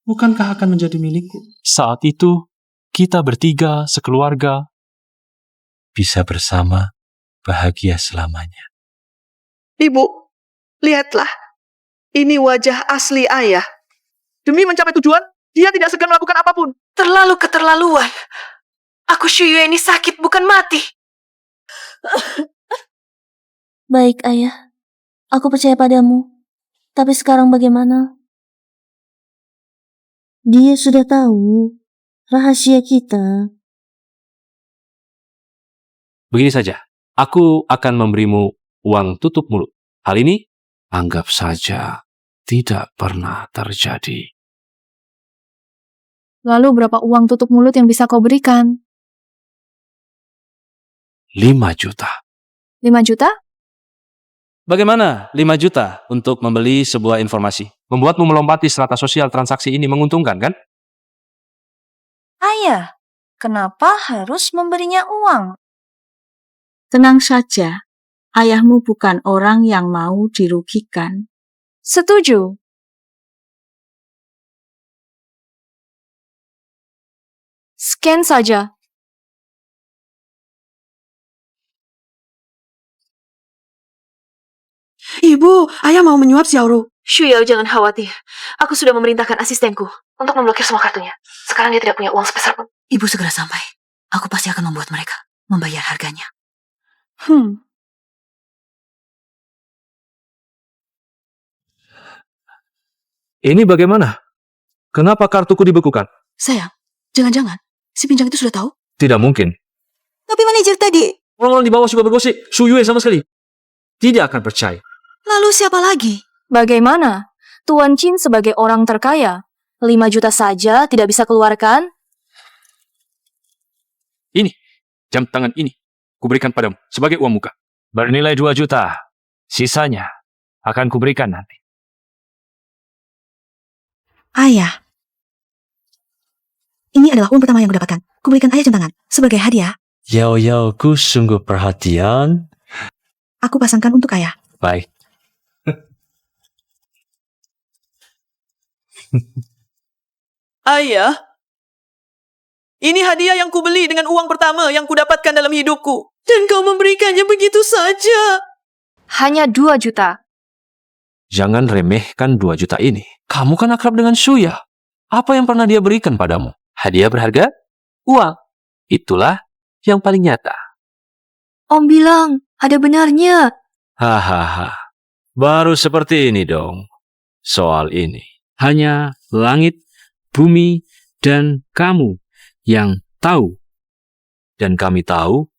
bukankah akan menjadi milikku? Saat itu, kita bertiga sekeluarga bisa bersama, bahagia selamanya. Ibu, lihatlah. Ini wajah asli ayah. Demi mencapai tujuan, dia tidak segan melakukan apapun. Terlalu keterlaluan. Aku Shuyue ini sakit, bukan mati. Baik, Ayah. Aku percaya padamu. Tapi sekarang bagaimana? Dia sudah tahu rahasia kita. Begini saja, aku akan memberimu uang tutup mulut. Hal ini, anggap saja tidak pernah terjadi. Lalu berapa uang tutup mulut yang bisa kau berikan? 5 juta. 5 juta? Bagaimana 5 juta untuk membeli sebuah informasi? Membuatmu melompati strata sosial transaksi ini menguntungkan, kan? Ayah, kenapa harus memberinya uang? Tenang saja, ayahmu bukan orang yang mau dirugikan. Setuju. Scan saja. Ibu, ayah mau menyuap Xiaoru. Shuyao, jangan khawatir. Aku sudah memerintahkan asistenku untuk memblokir semua kartunya. Sekarang dia tidak punya uang sepeser pun. Ibu segera sampai. Aku pasti akan membuat mereka membayar harganya. Ini bagaimana? Kenapa kartuku dibekukan? Sayang, jangan-jangan si pinjang itu sudah tahu? Tidak mungkin. Tapi manajer tadi. Orang-orang di bawah suka bergosip. Shuyue sama sekali tidak akan percaya. Lalu siapa lagi? Bagaimana? Tuan Chin sebagai orang terkaya, 5 juta saja tidak bisa keluarkan? Ini, jam tangan ini, kuberikan padamu sebagai uang muka. Bernilai 2 juta. Sisanya akan kuberikan nanti. Ayah. Ini adalah uang pertama yang kudapatkan. Kuberikan ayah jam tangan sebagai hadiah. Yao-yaoku sungguh perhatian. Aku pasangkan untuk ayah. Baik. Ayah, ini hadiah yang kubeli dengan uang pertama yang kudapatkan dalam hidupku. Dan kau memberikannya begitu saja. Hanya 2 juta. Jangan remehkan 2 juta ini. Kamu kan akrab dengan Shuya. Apa yang pernah dia berikan padamu? Hadiah berharga? Uang. Itulah yang paling nyata. Om bilang, ada benarnya. Hahaha. Baru seperti ini dong. Soal ini. Hanya langit, bumi, dan kamu yang tahu. Dan kami tahu.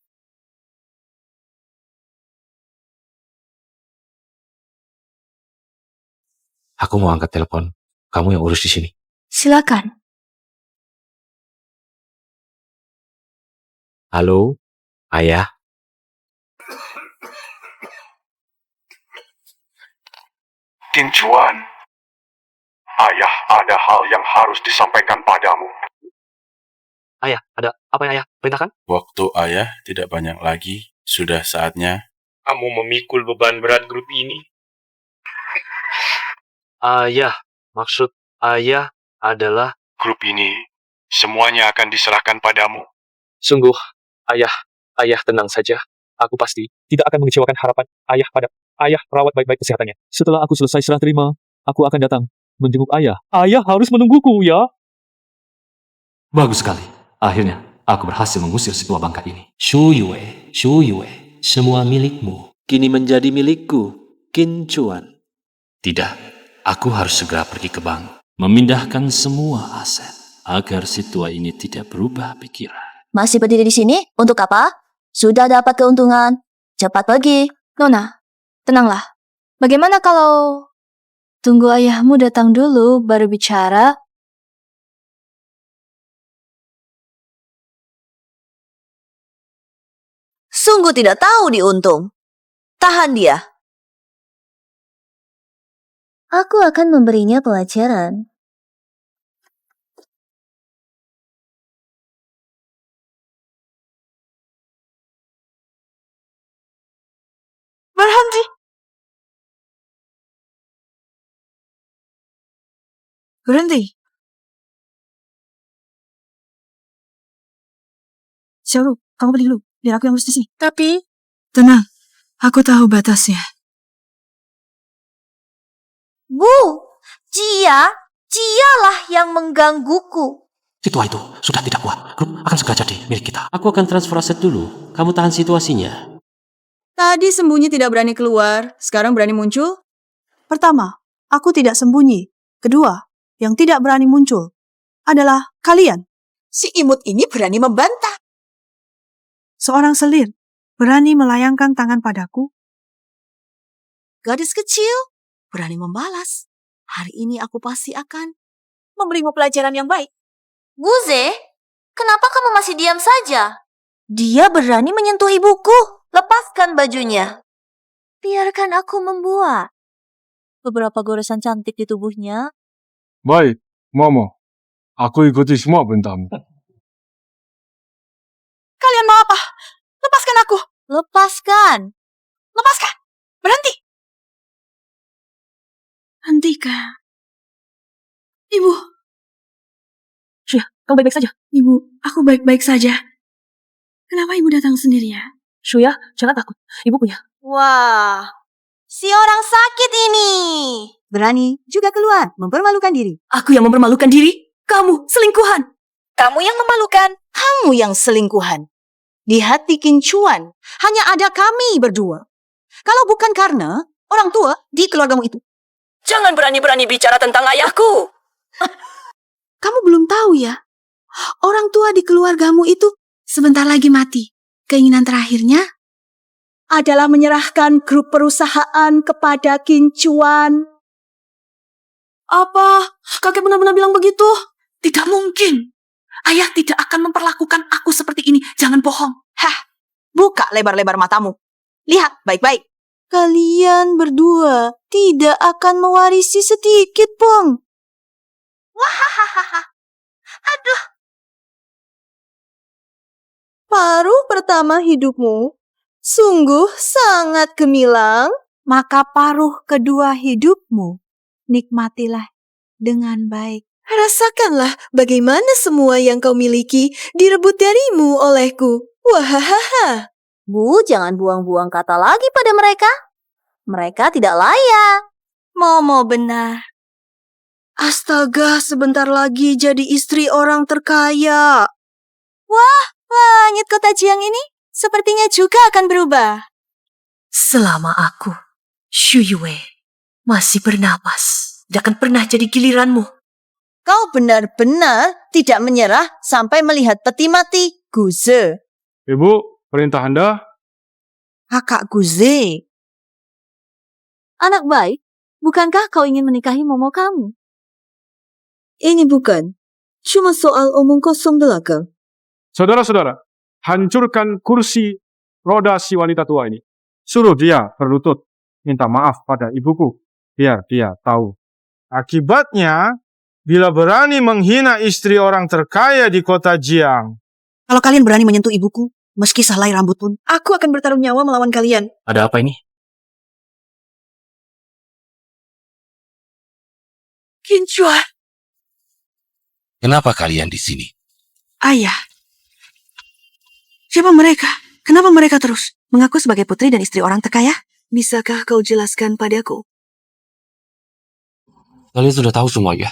Aku mau angkat telepon. Kamu yang urus di sini. Silakan. Halo, Ayah. King Chuan, ayah ada hal yang harus disampaikan padamu. Ayah, ada apa yang ayah perintahkan? Waktu ayah tidak banyak lagi, sudah saatnya Kamu memikul beban berat grup ini. Ayah, maksud ayah adalah... Grup ini semuanya akan diserahkan padamu. Sungguh, ayah tenang saja. Aku pasti tidak akan mengecewakan harapan ayah pada ayah rawat baik-baik kesehatannya. Setelah aku selesai serah terima, aku akan datang menjenguk ayah. Ayah harus menungguku, ya. Bagus sekali. Akhirnya, aku berhasil mengusir si tua bangka ini. Shu Yue, semua milikmu. Kini menjadi milikku, Qin Chuan. Tidak, aku harus segera pergi ke bank. Memindahkan semua aset agar si tua ini tidak berubah pikiran. Masih berdiri di sini? Untuk apa? Sudah dapat keuntungan. Cepat pergi. Nona, tenanglah. Bagaimana kalau tunggu ayahmu datang dulu baru bicara? Sungguh tidak tahu diuntung. Tahan dia. Aku akan memberinya pelajaran. Berhenti. Berhenti. Xiaolu, kamu pergi dulu. Biar aku yang urus di sini. Tapi... Tenang. Aku tahu batasnya. Bu, Jialah yang menggangguku. Si tua itu sudah tidak kuat. Grup akan segera jadi milik kita. Aku akan transfer aset dulu. Kamu tahan situasinya. Tadi sembunyi tidak berani keluar, sekarang berani muncul? Pertama, aku tidak sembunyi. Kedua, yang tidak berani muncul adalah kalian. Si imut ini berani membantah. Seorang selir berani melayangkan tangan padaku. Gadis kecil berani membalas. Hari ini aku pasti akan memberimu pelajaran yang baik. Guze, kenapa kamu masih diam saja? Dia berani menyentuh ibuku. Lepaskan bajunya. Biarkan aku membuat beberapa goresan cantik di tubuhnya. Baik, Momo. Aku ikuti semua perintahmu. Kalian mau apa? Lepaskan aku. Lepaskan. Lepaskan. Berhenti. Hentikan. Ibu. Shuya, kamu baik-baik saja? Ibu, aku baik-baik saja. Kenapa ibu datang sendirian? Shuya, jangan takut. Ibu punya. Wah, si orang sakit ini. Berani juga keluar, mempermalukan diri. Aku yang mempermalukan diri? Kamu, selingkuhan. Kamu yang memalukan. Kamu yang selingkuhan. Di hati Qin Chuan, hanya ada kami berdua. Kalau bukan karena orang tua di keluargamu itu. Jangan berani-berani bicara tentang ayahku. Kamu belum tahu ya? Orang tua di keluargamu itu sebentar lagi mati. Keinginan terakhirnya adalah menyerahkan grup perusahaan kepada Qin Chuan. Apa? Kakek benar-benar bilang begitu? Tidak mungkin. Ayah tidak akan memperlakukan aku seperti ini. Jangan bohong. Hah, buka lebar-lebar matamu. Lihat baik-baik. Kalian berdua tidak akan mewarisi sedikit pun. Wahahaha. Aduh. Paruh pertama hidupmu sungguh sangat gemilang. Maka paruh kedua hidupmu nikmatilah dengan baik. Rasakanlah bagaimana semua yang kau miliki direbut darimu olehku. Wahahaha. Bu, jangan buang-buang kata lagi pada mereka. Mereka tidak layak. Momo benar. Astaga, sebentar lagi jadi istri orang terkaya. Wah, langit kota Jiang ini sepertinya juga akan berubah. Selama aku, Shu Yue, masih bernapas, tidak akan pernah jadi giliranmu. Kau benar-benar tidak menyerah sampai melihat peti mati, Guze. Ibu, perintah Anda? Kakak Guze. Anak baik, bukankah kau ingin menikahi Momo kamu? Ini bukan cuma soal omong kosong belaka. Saudara-saudara, hancurkan kursi roda si wanita tua ini. Suruh dia berlutut, minta maaf pada ibuku, biar dia tahu. Akibatnya, bila berani menghina istri orang terkaya di kota Jiang. Kalau kalian berani menyentuh ibuku, meski sehelai rambut pun, aku akan bertaruh nyawa melawan kalian. Ada apa ini? Kincuan, Kenapa kalian di sini? Ayah. Siapa mereka? Kenapa mereka terus mengaku sebagai putri dan istri orang terkaya? Bisakah kau jelaskan padaku? Kalian sudah tahu semua ya?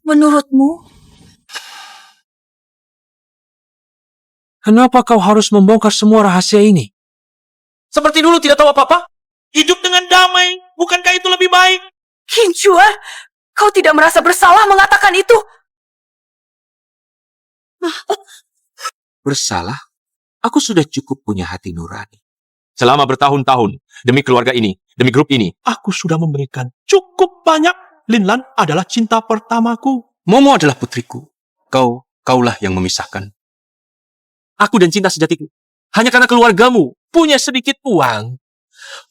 menurutmu? Kenapa kau harus membongkar semua rahasia ini? Seperti dulu tidak tahu apa-apa? Hidup dengan damai, bukankah itu lebih baik? Kincuan, kau tidak merasa bersalah mengatakan itu? Bersalah? Aku sudah cukup punya hati nurani. Selama bertahun-tahun, demi keluarga ini, demi grup ini, aku sudah memberikan cukup banyak. Linlan adalah cinta pertamaku. Momo adalah putriku. Kaulah yang memisahkan aku dan cinta sejatiku. Hanya karena keluargamu punya sedikit uang,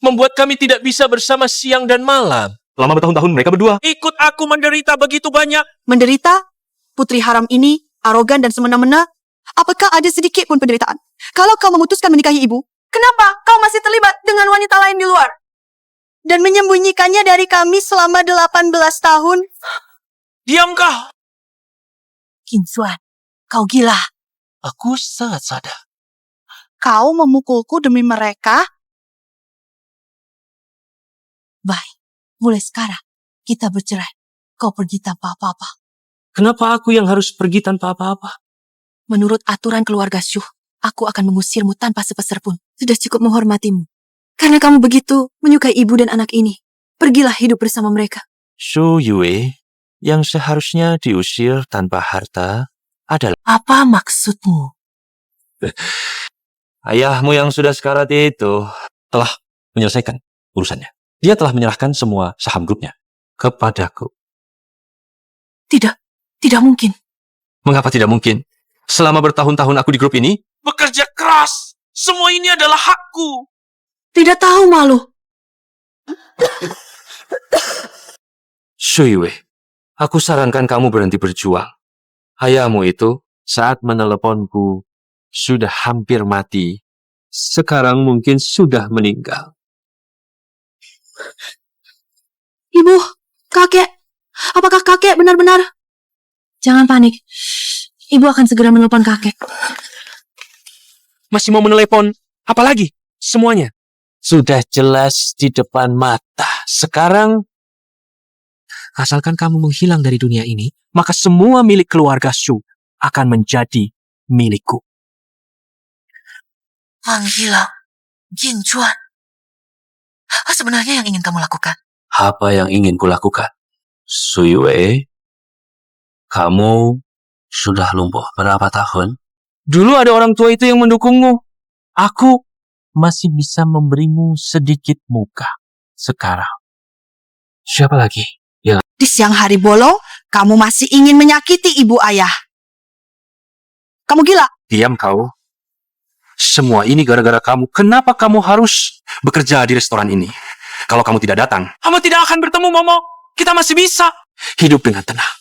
membuat kami tidak bisa bersama siang dan malam. Selama bertahun-tahun mereka berdua ikut aku menderita begitu banyak. Menderita? Putri haram ini arogan dan semena-mena? Apakah ada sedikit pun penderitaan? Kalau kau memutuskan menikahi ibu, kenapa kau masih terlibat dengan wanita lain di luar? Dan menyembunyikannya dari kami selama 18 tahun? Diam kau! Kincuan, kau gila. Aku sangat sadar. Kau memukulku demi mereka? Baik, mulai sekarang kita bercerai. Kau pergi tanpa apa-apa. Kenapa aku yang harus pergi tanpa apa-apa? Menurut aturan keluarga Syuh, aku akan mengusirmu tanpa sepeser pun. Sudah cukup menghormatimu. Karena kamu begitu menyukai ibu dan anak ini. Pergilah hidup bersama mereka. Shu Yue, yang seharusnya diusir tanpa harta adalah... Apa maksudmu? Ayahmu yang sudah sekarat itu telah menyelesaikan urusannya. Dia telah menyerahkan semua saham grupnya kepadaku. Tidak mungkin. Mengapa tidak mungkin? Selama bertahun-tahun aku di grup ini, Bekerja keras. Semua ini adalah hakku. Tidak tahu malu. Shu Yue, aku sarankan kamu berhenti berjuang. Ayahmu itu saat meneleponku sudah hampir mati. Sekarang mungkin sudah meninggal. Ibu, kakek. Apakah kakek benar-benar? Jangan panik. Ibu akan segera menelpon kakek. Masih mau menelepon? Apalagi? Semuanya. Sudah jelas di depan mata. Sekarang, Asalkan kamu menghilang dari dunia ini, maka semua milik keluarga Shu akan menjadi milikku. Menghilang. Kincuan. Apa sebenarnya yang ingin kamu lakukan? apa yang ingin kulakukan? Su Yue, kamu sudah lumpuh berapa tahun? Dulu ada orang tua itu yang mendukungmu. Aku masih bisa memberimu sedikit muka. Sekarang, siapa lagi? Di siang hari bolong, kamu masih ingin menyakiti ibu ayah. Kamu gila. Diam kau. Semua ini gara-gara kamu. Kenapa kamu harus bekerja di restoran ini? Kalau kamu tidak datang, Kamu tidak akan bertemu Momo. Kita masih bisa. hidup dengan tenang.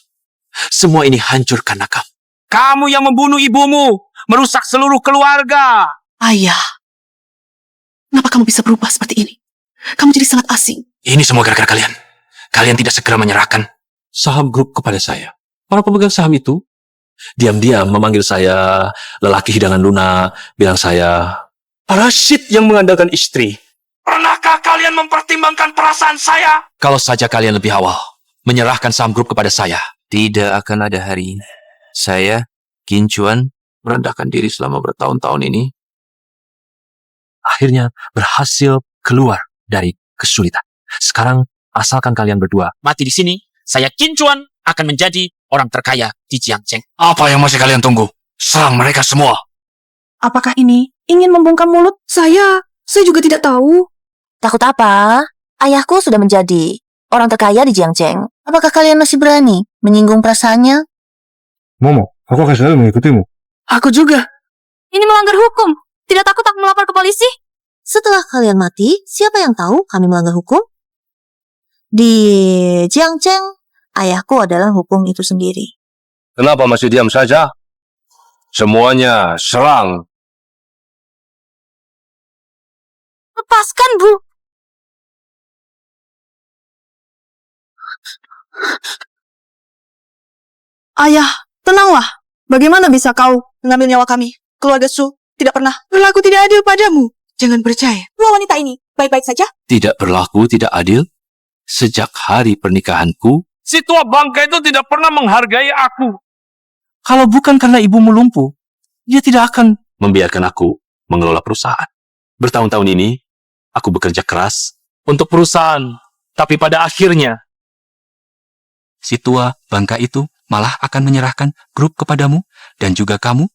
Semua ini hancur karena kamu. Kamu yang membunuh ibumu. Merusak seluruh keluarga. Ayah. Kenapa kamu bisa berubah seperti ini? Kamu jadi sangat asing. Ini semua gara-gara kalian. Kalian tidak segera menyerahkan saham grup kepada saya. Para pemegang saham itu diam-diam memanggil saya lelaki hidangan Luna, bilang saya parasit yang mengandalkan istri. Pernahkah kalian mempertimbangkan perasaan saya? Kalau saja kalian lebih awal menyerahkan saham grup kepada saya, tidak akan ada hari ini. Saya, Kincuan, merendahkan diri selama bertahun-tahun ini, akhirnya berhasil keluar dari kesulitan. Sekarang, asalkan kalian berdua Mati di sini, saya Kincuan akan menjadi orang terkaya di Jiangcheng. apa yang masih kalian tunggu? Serang mereka semua. Apakah ini ingin membungkam mulut? Saya juga tidak tahu. Takut apa? Ayahku sudah menjadi orang terkaya di Jiangcheng. Apakah kalian masih berani menyinggung perasaannya? Momo, aku akan selalu mengikutimu. Aku juga. Ini melanggar hukum. Tidak takut aku melapor ke polisi? Setelah kalian mati, siapa yang tahu kami melanggar hukum? Di Jiangcheng, ayahku adalah hukum itu sendiri. Kenapa masih diam saja? Semuanya serang. Lepaskan, Bu. Ayah, tenanglah. Bagaimana bisa kau mengambil nyawa kami? Keluarga Su tidak pernah berlaku tidak adil padamu. Jangan percaya. Dua wanita ini baik-baik saja. Tidak berlaku tidak adil? Sejak hari pernikahanku, Si tua bangka itu tidak pernah menghargai aku. kalau bukan karena ibumu lumpuh, dia tidak akan membiarkan aku mengelola perusahaan. Bertahun-tahun ini, aku bekerja keras untuk perusahaan. Tapi pada akhirnya, si tua bangka itu malah akan menyerahkan grup kepadamu dan juga kamu.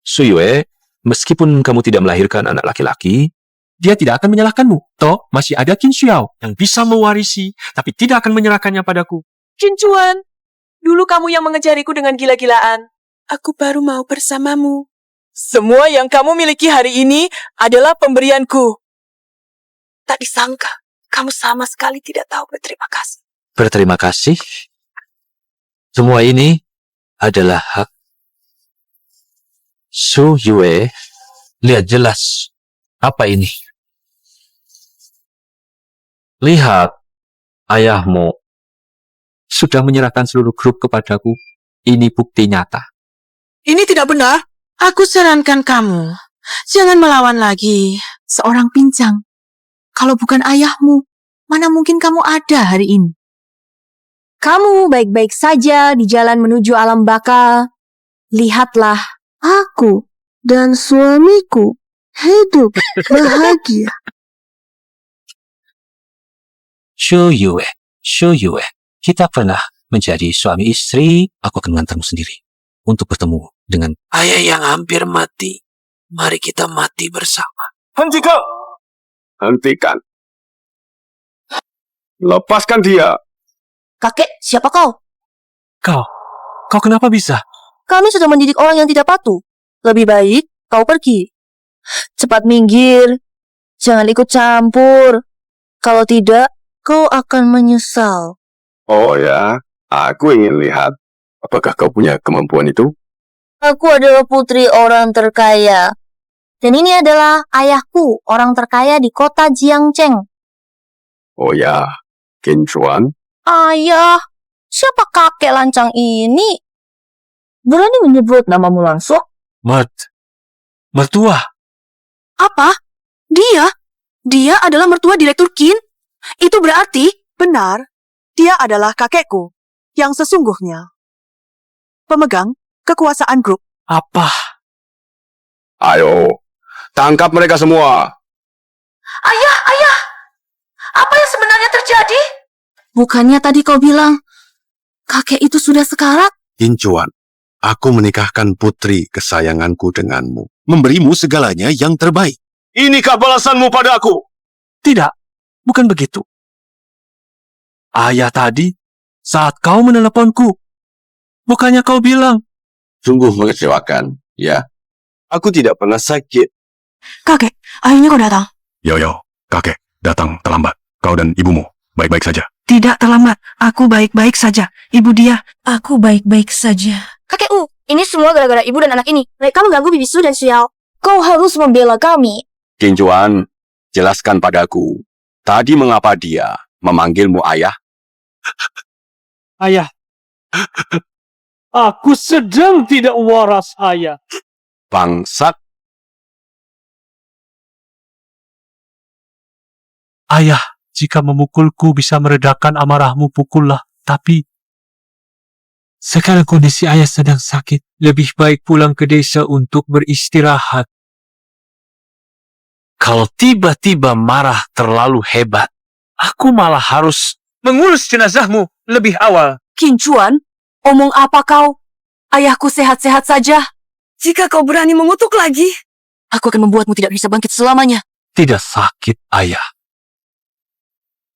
Suyue, meskipun kamu tidak melahirkan anak laki-laki, dia tidak akan menyalahkanmu. Toh, masih ada Qin Xiao yang bisa mewarisi, tapi tidak akan menyerahkannya padaku. Qin Chuan, dulu kamu yang mengejariku dengan gila-gilaan. Aku baru mau bersamamu. Semua yang kamu miliki hari ini adalah pemberianku. Tak disangka, kamu sama sekali tidak tahu berterima kasih. Berterima kasih. Semua ini adalah hak Su Yue. Lihat jelas apa ini. Lihat, ayahmu sudah menyerahkan seluruh grup kepadaku. Ini bukti nyata. Ini tidak benar. Aku sarankan kamu, jangan melawan lagi. Seorang pincang. Kalau bukan ayahmu, mana mungkin kamu ada hari ini? Kamu baik-baik saja di jalan menuju alam baka. Lihatlah, Aku dan suamiku hidup bahagia. Shu Yue, kita pernah menjadi suami istri. Aku akan mengantarmu sendiri untuk bertemu dengan Ayah yang hampir mati. Mari kita mati bersama. Hentikan. Lepaskan dia. Kakek, siapa kau? Kau kenapa bisa? Kami sudah mendidik orang yang tidak patuh. Lebih baik kau pergi. Cepat minggir. Jangan ikut campur. Kalau tidak, kau akan menyesal. Oh ya, aku ingin lihat. Apakah kau punya kemampuan itu? Aku adalah putri orang terkaya. Dan ini adalah ayahku, orang terkaya di kota Jiangcheng. Oh ya, Qin Chuan. Ayah, siapa kakek lancang ini? Berani menyebut namamu langsung? Mertua. Apa? Dia adalah mertua Direktur Qin? Itu berarti benar, dia adalah kakekku yang sesungguhnya. Pemegang kekuasaan grup. Apa? Ayo, tangkap mereka semua. Ayah! Apa yang sebenarnya terjadi? Bukannya tadi kau bilang kakek itu sudah sekarat? Qin Chuan, aku menikahkan putri kesayanganku denganmu. Memberimu segalanya yang terbaik. Inikah balasanmu padaku? Tidak, bukan begitu. Ayah tadi, saat kau meneleponku, bukannya kau bilang, Sungguh mengecewakan, ya. Aku tidak pernah sakit. Kakek, akhirnya kau datang. Yo, kakek, datang terlambat. Kau dan ibumu baik-baik saja. Tidak terlambat. Aku baik-baik saja. Ibu dia, aku baik-baik saja. Kakek ini semua gara-gara ibu dan anak ini. Kamu ganggu Bibi Su dan Xiao. Kau harus membela kami. Qin Chuan, jelaskan padaku. Tadi mengapa dia memanggilmu ayah? Ayah, aku sedang tidak waras, ayah. Bangsat. ayah, jika memukulku bisa meredakan amarahmu, pukullah. Tapi sekarang kondisi ayah sedang sakit. Lebih baik pulang ke desa untuk beristirahat. Kalau tiba-tiba marah terlalu hebat, aku malah harus mengurus jenazahmu lebih awal. Qin Chuan, omong apa kau? Ayahku sehat-sehat saja. Jika kau berani mengutuk lagi, aku akan membuatmu tidak bisa bangkit selamanya. Tidak sakit, ayah.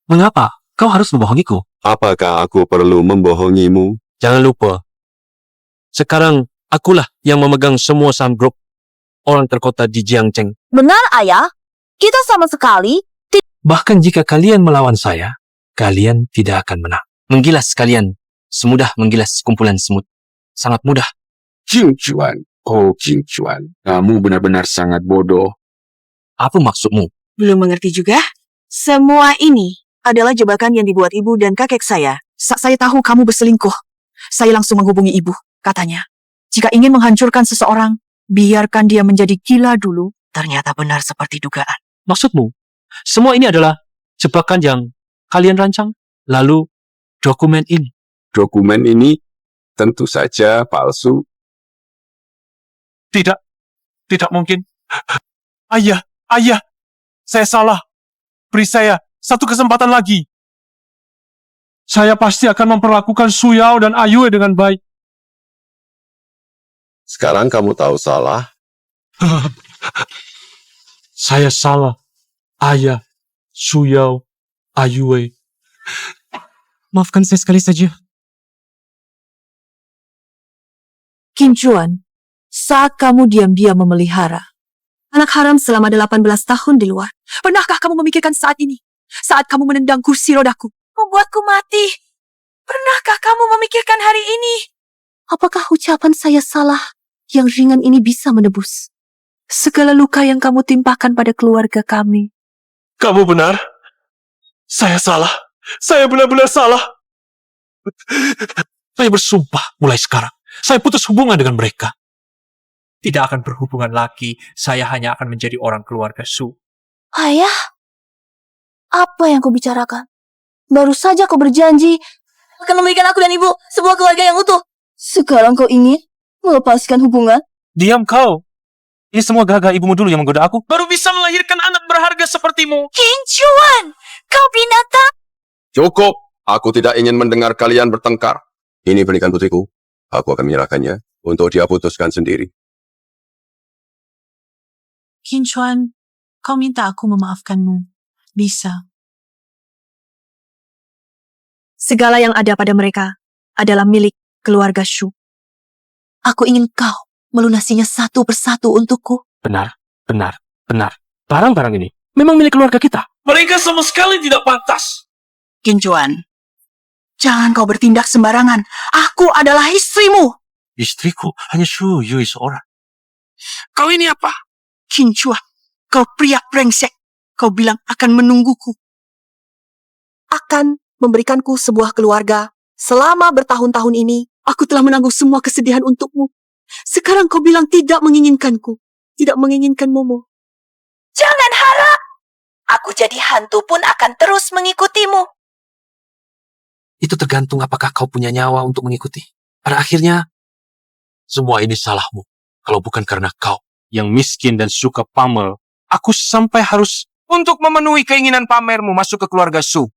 Mengapa kau harus membohongiku? Apakah aku perlu membohongimu? Jangan lupa, sekarang akulah yang memegang semua saham grup orang terkota di Jiangcheng. Benar, ayah. Kita sama sekali Bahkan jika kalian melawan saya, kalian tidak akan menang. Menggilas kalian semudah menggilas kumpulan semut. Sangat mudah. Qin Chuan. Oh, Qin Chuan. Kamu benar-benar sangat bodoh. Apa maksudmu? Belum mengerti juga? Semua ini adalah jebakan yang dibuat ibu dan kakek saya. Saya tahu kamu berselingkuh. Saya langsung menghubungi ibu, katanya. Jika ingin menghancurkan seseorang, biarkan dia menjadi gila dulu. Ternyata benar seperti dugaan. Maksudmu, semua ini adalah jebakan yang kalian rancang? Lalu, dokumen ini? Dokumen ini tentu saja palsu. Tidak mungkin. Ayah, saya salah. Beri saya satu kesempatan lagi. Saya pasti akan memperlakukan Su Yao dan Ayue dengan baik. Sekarang kamu tahu salah. Saya salah. Ayah, Su Yao, Ayue. Maafkan saya sekali saja. Qin Chuan, saat kamu diam-diam memelihara anak haram selama 18 tahun di luar, pernahkah kamu memikirkan saat ini? Saat kamu menendang kursi rodaku, membuatku mati. Pernahkah kamu memikirkan hari ini? Apakah ucapan saya salah yang ringan ini bisa menebus segala luka yang kamu timpakan pada keluarga kami? Kamu benar. Saya salah. Saya benar-benar salah. Saya bersumpah mulai sekarang. Saya putus hubungan dengan mereka. Tidak akan berhubungan lagi. Saya hanya akan menjadi orang keluarga Su. Ayah, apa yang kau bicarakan? Baru saja kau berjanji akan memberikan aku dan ibu sebuah keluarga yang utuh. Sekarang kau ingin melepaskan hubungan? Diam kau. Ini semua gara-gara ibumu dulu yang menggoda aku. Baru bisa melahirkan anak berharga sepertimu. Qin Chuan, kau binatang! Cukup. Aku tidak ingin mendengar kalian bertengkar. Ini pernikahan putriku. Aku akan menyerahkannya untuk dia putuskan sendiri. Qin Chuan, kau minta aku memaafkanmu. Bisa. Segala yang ada pada mereka adalah milik keluarga Shu. Aku ingin kau melunasinya satu persatu untukku. Benar. Barang-barang ini memang milik keluarga kita. Mereka sama sekali tidak pantas. Qin Chuan, jangan kau bertindak sembarangan. Aku adalah istrimu. Istriku hanya Su Yue seorang. Kau ini apa? Qin Chuan, kau pria brengsek. Kau bilang akan menungguku. Akan memberikanku sebuah keluarga. Selama bertahun-tahun ini, aku telah menanggung semua kesedihan untukmu. Sekarang kau bilang tidak menginginkanku. Tidak menginginkan Momo. Jangan harap. Aku jadi hantu pun akan terus mengikutimu. Itu tergantung apakah kau punya nyawa untuk mengikuti. Pada akhirnya, semua ini salahmu. Kalau bukan karena kau yang miskin dan suka pamer, aku sampai harus untuk memenuhi keinginan pamermu masuk ke keluarga Su.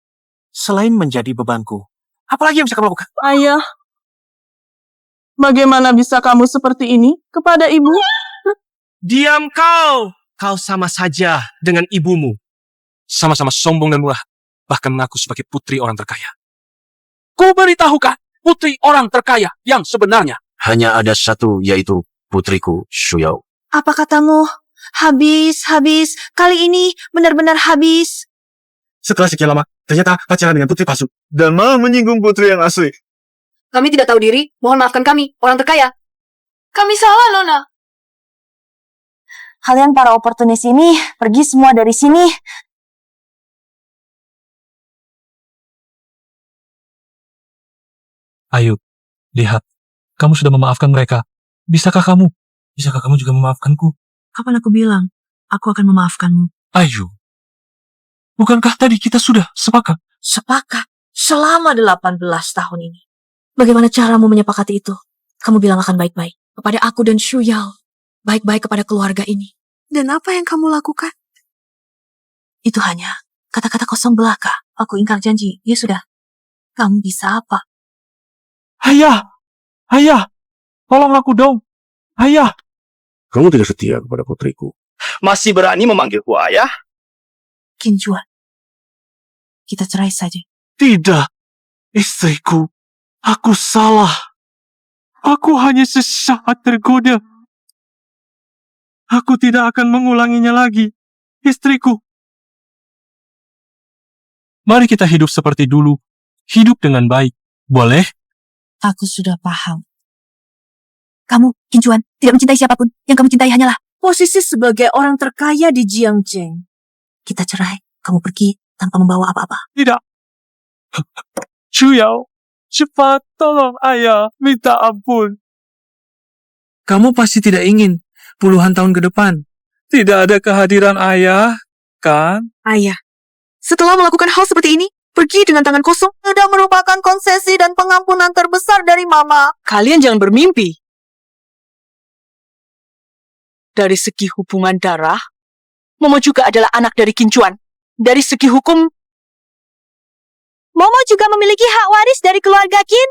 Selain menjadi bebanku, apalagi yang bisa kamu lakukan? Ayah, bagaimana bisa kamu seperti ini kepada ibu? Diam kau! Kau sama saja dengan ibumu. Sama-sama sombong dan murah. Bahkan mengaku sebagai putri orang terkaya. Ku beritahukah putri orang terkaya yang sebenarnya? Hanya ada satu, yaitu putriku, Su Yao. Apa katamu? Habis. Kali ini benar-benar habis. Setelah sekian lama, ternyata pacaran dengan putri palsu. Dan malah menyinggung putri yang asli. Kami tidak tahu diri. Mohon maafkan kami, orang terkaya. Kami salah, Nona. Kalian para oportunis ini, pergi semua dari sini. Ayo, lihat. Kamu sudah memaafkan mereka. Bisakah kamu juga memaafkanku? Kapan aku bilang, aku akan memaafkanmu? Ayo. Bukankah tadi kita sudah sepakat? Sepakat? Selama 18 tahun ini. Bagaimana caramu menyepakati itu? Kamu bilang akan baik-baik kepada aku dan Shu Yao. Baik-baik kepada keluarga ini. Dan apa yang kamu lakukan? Itu hanya kata-kata kosong belaka. Aku ingkar janji. Ya sudah. Kamu bisa apa? Ayah! Tolong aku dong! Ayah! Kamu tidak setia kepada putriku. Masih berani memanggilku ayah? Qin Chuan, kita cerai saja. Tidak, istriku. Aku salah. Aku hanya sesaat tergoda. Aku tidak akan mengulanginya lagi. Istriku. Mari kita hidup seperti dulu. Hidup dengan baik. Boleh? Aku sudah paham. Kamu, Qin Chuan, tidak mencintai siapapun. Yang kamu cintai hanyalah posisi sebagai orang terkaya di Jiangcheng. Kita cerai. Kamu pergi tanpa membawa apa-apa. Tidak. Su Yao, Cepat, tolong ayah, minta ampun. Kamu pasti tidak ingin puluhan tahun ke depan tidak ada kehadiran ayah, kan? Ayah, setelah melakukan hal seperti ini, pergi dengan tangan kosong sudah merupakan konsesi dan pengampunan terbesar dari Mama. Kalian jangan bermimpi. Dari segi hubungan darah, Momo juga adalah anak dari Qin Chuan. Dari segi hukum, Momo juga memiliki hak waris dari keluarga Qin.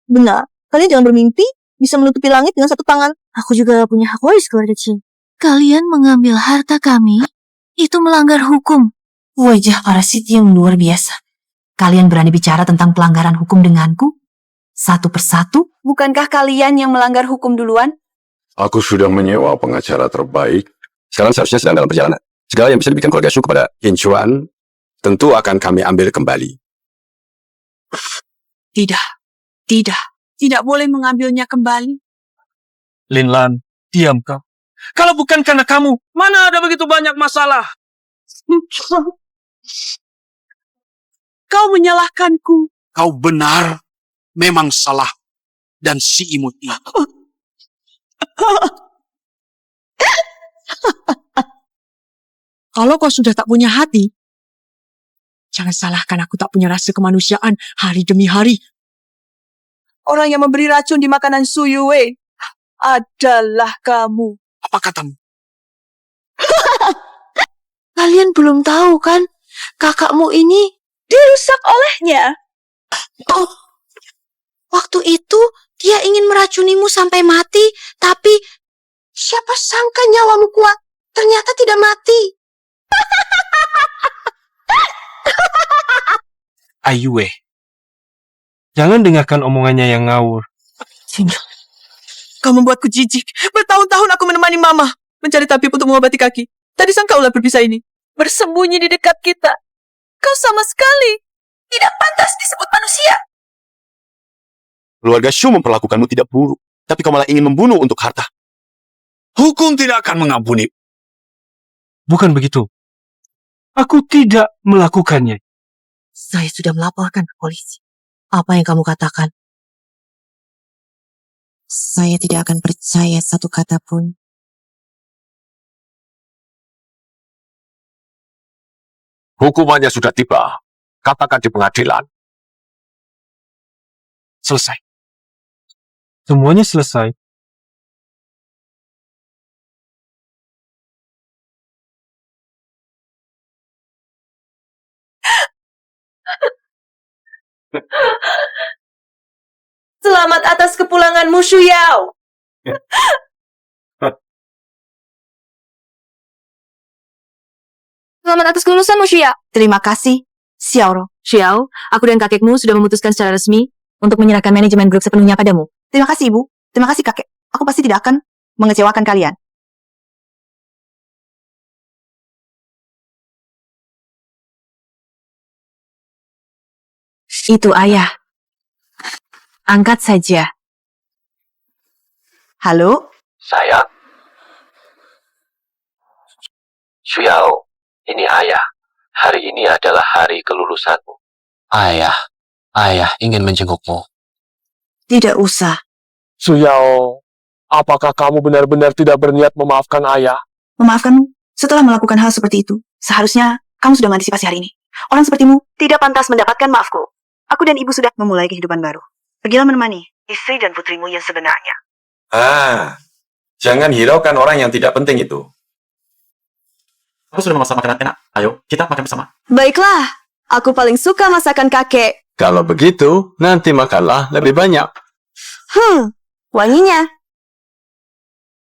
Benar, kalian jangan bermimpi bisa menutupi langit dengan satu tangan. Aku juga punya hak waris keluarga Qin. Kalian mengambil harta kami, itu melanggar hukum. Wajah parasit yang luar biasa. Kalian berani bicara tentang pelanggaran hukum denganku? Satu persatu? Bukankah kalian yang melanggar hukum duluan? Aku sudah menyewa pengacara terbaik. Sekarang seharusnya sedang dalam perjalanan. Segala yang bisa diberikan keluarga Shu kepada Qin Chuan, tentu akan kami ambil kembali. Tidak boleh mengambilnya kembali. Lin Lan, diam kau. Kalau bukan karena kamu, mana ada begitu banyak masalah? Kau menyalahkanku. Kau benar, memang salah. Dan si imut ini. Kalau kau sudah tak punya hati, jangan salahkan aku tak punya rasa kemanusiaan hari demi hari. Orang yang memberi racun di makanan Su Yue adalah kamu. Apa katamu? Kalian belum tahu kan? Kakakmu ini dirusak olehnya. Oh, waktu itu dia ingin meracunimu sampai mati, tapi siapa sangka nyawamu kuat, ternyata tidak mati. Ayue, jangan dengarkan omongannya yang ngawur. Kau membuatku jijik. Bertahun-tahun aku menemani Mama mencari tabib untuk mengobati kaki. Tadi sangka ulah berpisah ini bersembunyi di dekat kita. Kau sama sekali tidak pantas disebut manusia. Keluarga Shu memperlakukanmu tidak buruk, tapi kau malah ingin membunuh untuk harta. Hukum tidak akan mengampuni. Bukan begitu. Aku tidak melakukannya. Saya sudah melaporkan ke polisi. Apa yang kamu katakan? Saya tidak akan percaya satu kata pun. Hukumannya sudah tiba. Katakan di pengadilan. Selesai. Semuanya selesai. Selamat atas kepulanganmu, Shu Yao. Selamat atas kelulusanmu, Xia. Terima kasih, Xiaoro. Xiao, aku dan kakekmu sudah memutuskan secara resmi untuk menyerahkan manajemen grup sepenuhnya padamu. Terima kasih, Ibu. Terima kasih, kakek. Aku pasti tidak akan mengecewakan kalian. Itu ayah. Angkat saja. Halo? Sayang. Xiao, ini ayah. Hari ini adalah hari kelulusanmu. Ayah ingin menjengukmu. Tidak usah. Xiao, apakah kamu benar-benar tidak berniat memaafkan ayah? Memaafkanmu setelah melakukan hal seperti itu. Seharusnya kamu sudah mengantisipasi hari ini. Orang sepertimu tidak pantas mendapatkan maafku. Aku dan ibu sudah memulai kehidupan baru. Pergilah menemani istri dan putrimu yang sebenarnya. Jangan hiraukan orang yang tidak penting itu. Aku sudah memasak makanan enak. Ayo, kita makan bersama. Baiklah, aku paling suka masakan kakek. Kalau begitu, nanti makanlah lebih banyak. Wanginya.